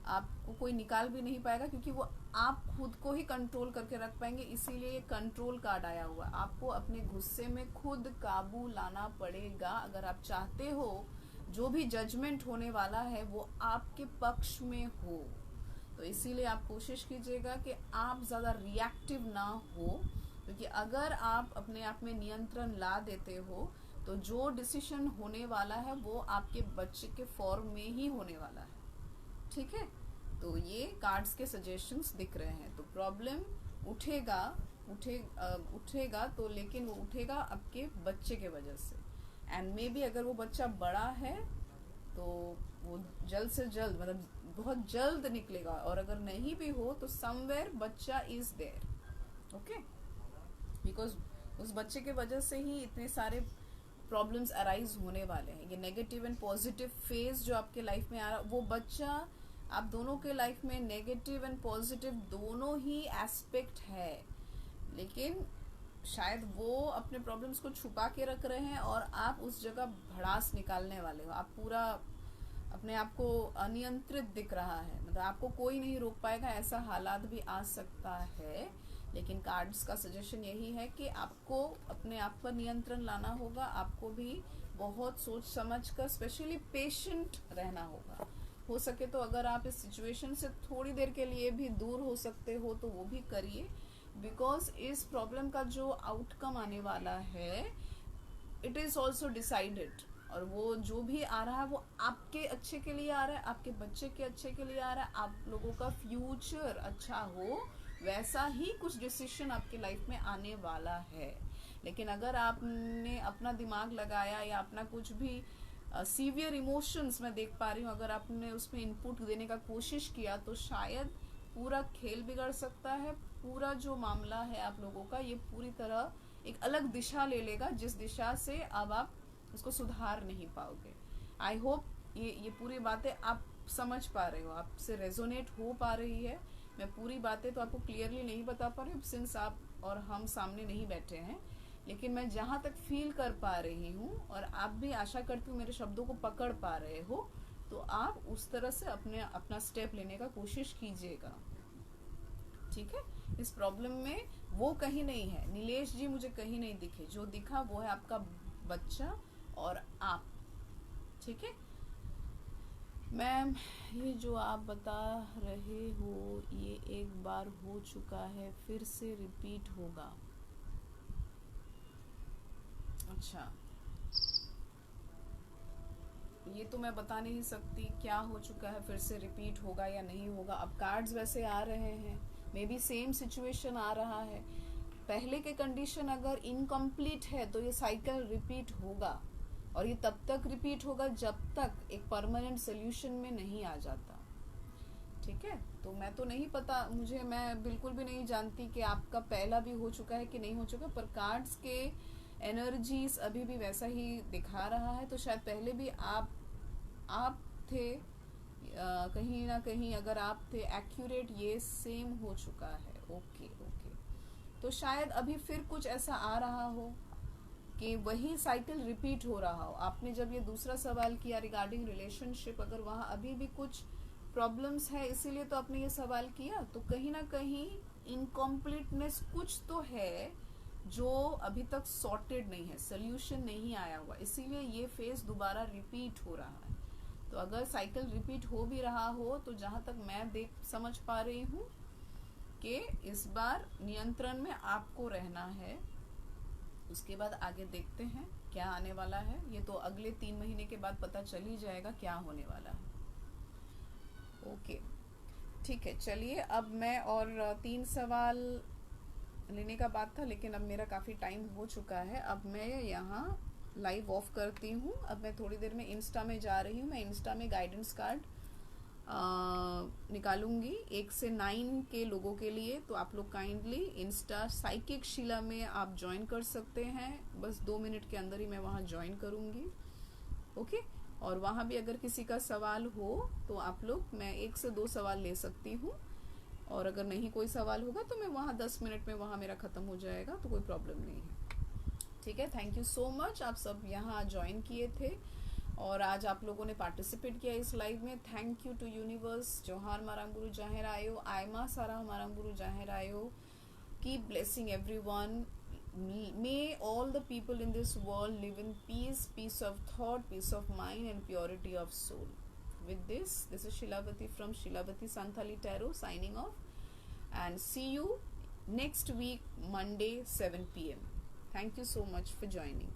आपको कोई निकाल भी नहीं पाएगा, क्योंकि वो आप खुद को ही कंट्रोल करके रख पाएंगे। इसीलिए ये कंट्रोल कार्ड आया हुआ। आपको अपने गुस्से में खुद काबू लाना पड़ेगा अगर आप चाहते हो जो भी जजमेंट होने वाला है वो आपके पक्ष में हो। तो इसीलिए आप कोशिश कीजिएगा कि आप ज़्यादा रिएक्टिव ना हो, क्योंकि अगर आप अपने आप में नियंत्रण ला देते हो तो जो डिसीजन होने वाला है वो आपके बच्चे के फॉर्म में ही होने वाला है। ठीक है, तो ये कार्ड्स के सजेशंस दिख रहे हैं। तो प्रॉब्लम उठेगा तो, लेकिन वो उठेगा आपके बच्चे के वजह से। एंड मे बी अगर वो बच्चा बड़ा है तो वो जल्द से जल्द, मतलब बहुत जल्द निकलेगा, और अगर नहीं भी हो तो समवेयर बच्चा इज देयर। ओके, बिकॉज उस बच्चे के वजह से ही इतने सारे प्रॉब्लम्स अराइज होने वाले हैं। ये नेगेटिव एंड पॉजिटिव फेज जो आपके लाइफ में आ रहा है, वो बच्चा आप दोनों के लाइफ में नेगेटिव एंड पॉजिटिव दोनों ही एस्पेक्ट है, लेकिन शायद वो अपने प्रॉब्लम्स को छुपा के रख रहे हैं और आप उस जगह भड़ास निकालने वाले हो। आप पूरा अपने आप को अनियंत्रित दिख रहा है, मतलब आपको कोई नहीं रोक पाएगा, ऐसा हालात भी आ सकता है। लेकिन कार्ड्स का सजेशन यही है कि आपको अपने आप पर नियंत्रण लाना होगा। आपको भी बहुत सोच समझ कर, स्पेशली पेशेंट रहना होगा। हो सके तो अगर आप इस सिचुएशन से थोड़ी देर के लिए भी दूर हो सकते हो तो वो भी करिए, बिकॉज इस प्रॉब्लम का जो आउटकम आने वाला है इट इज़ ऑल्सो डिसाइडेड, और वो जो भी आ रहा है वो आपके अच्छे के लिए आ रहा है, आपके बच्चे के अच्छे के लिए आ रहा है, आप लोगों का फ्यूचर अच्छा हो वैसा ही कुछ डिसीजन आपकी लाइफ में आने वाला है। लेकिन अगर आपने अपना दिमाग लगाया या अपना कुछ भी सीवियर इमोशंस मैं देख पा रही हूँ, अगर आपने उसमें इनपुट देने का कोशिश किया तो शायद पूरा खेल बिगड़ सकता है। पूरा जो मामला है आप लोगों का ये पूरी तरह एक अलग दिशा ले लेगा, जिस दिशा से अब आप उसको सुधार नहीं पाओगे। आई होप ये पूरी बातें आप समझ पा रहे हो, आपसे रेजोनेट हो पा रही है। मैं पूरी बातें तो आपको क्लियरली नहीं बता पा रही हूँ सिंस आप और हम सामने नहीं बैठे हैं, लेकिन मैं जहाँ तक फील कर पा रही हूँ, और आप भी आशा करती हूँ मेरे शब्दों को पकड़ पा रहे हो, तो आप उस तरह से अपना स्टेप लेने का कोशिश कीजिएगा। ठीक है, इस प्रॉब्लम में वो कहीं नहीं है। नीलेश जी मुझे कहीं नहीं दिखे, जो दिखा वो है आपका बच्चा और आप। ठीक है मैम, ये जो आप बता रहे हो ये एक बार हो चुका है, फिर से रिपीट होगा। अच्छा, ये तो मैं बता नहीं सकती क्या हो चुका है, फिर से रिपीट होगा या नहीं होगा। अब कार्ड्स वैसे आ रहे हैं, मे बी सेम सिचुएशन आ रहा है। पहले के कंडीशन अगर इनकम्प्लीट है तो ये साइकिल रिपीट होगा, और ये तब तक रिपीट होगा जब तक एक परमानेंट सोल्यूशन में नहीं आ जाता। ठीक है, तो मैं तो नहीं पता, मैं बिल्कुल भी नहीं जानती कि आपका पहला भी हो चुका है कि नहीं हो चुका, पर कार्ड्स के एनर्जीज अभी भी वैसा ही दिखा रहा है। तो शायद पहले भी आप थे कहीं ना कहीं अगर आप थे एक्यूरेट, ये सेम हो चुका है। ओके ओके, तो शायद अभी फिर कुछ ऐसा आ रहा हो कि वही साइकिल रिपीट हो रहा हो। आपने जब ये दूसरा सवाल किया रिगार्डिंग रिलेशनशिप, अगर वहाँ अभी भी कुछ प्रॉब्लम्स है इसीलिए तो आपने ये सवाल किया, तो कहीं ना कहीं इनकम्प्लीटनेस कुछ तो है जो अभी तक सॉर्टेड नहीं है, सोल्यूशन नहीं आया हुआ, इसीलिए ये फेज दोबारा रिपीट हो रहा है। तो अगर साइकिल रिपीट हो भी रहा हो तो जहाँ तक मैं देख समझ पा रही हूँ कि इस बार नियंत्रण में आपको रहना है। उसके बाद आगे देखते हैं क्या आने वाला है। ये तो अगले 3 महीने के बाद पता चल ही जाएगा क्या होने वाला है। ओके ठीक है, चलिए अब मैं और 3 सवाल लेने का बात था, लेकिन अब मेरा काफ़ी टाइम हो चुका है। अब मैं यहाँ लाइव ऑफ करती हूँ। अब मैं थोड़ी देर में इंस्टा में जा रही हूँ। मैं इंस्टा में गाइडेंस कार्ड निकालूंगी 1 से 9 के लोगों के लिए, तो आप लोग काइंडली इंस्टा साइकिक शीला में आप ज्वाइन कर सकते हैं। बस 2 मिनट के अंदर ही मैं वहाँ ज्वाइन करूँगी। ओके, और वहाँ भी अगर किसी का सवाल हो तो आप लोग, मैं 1 से 2 सवाल ले सकती हूँ, और अगर नहीं कोई सवाल होगा तो मैं वहाँ 10 मिनट में वहाँ मेरा ख़त्म हो जाएगा, तो कोई प्रॉब्लम नहीं है। ठीक है, थैंक यू सो मच, आप सब यहाँ ज्वाइन किए थे और आज आप लोगों ने पार्टिसिपेट किया इस लाइव में। Thank you to universe. जोहार मारांगुरु जाहिर आयो, आयमा सारा मारांगुरु जाहिर आयो। Keep blessing everyone. May all the people in this world live in peace, peace of thought, peace of mind and purity of soul. With this is Shilavati from Shilavati Santhali Tarot signing off, and see you next week Monday 7 p.m. Thank you so much for joining.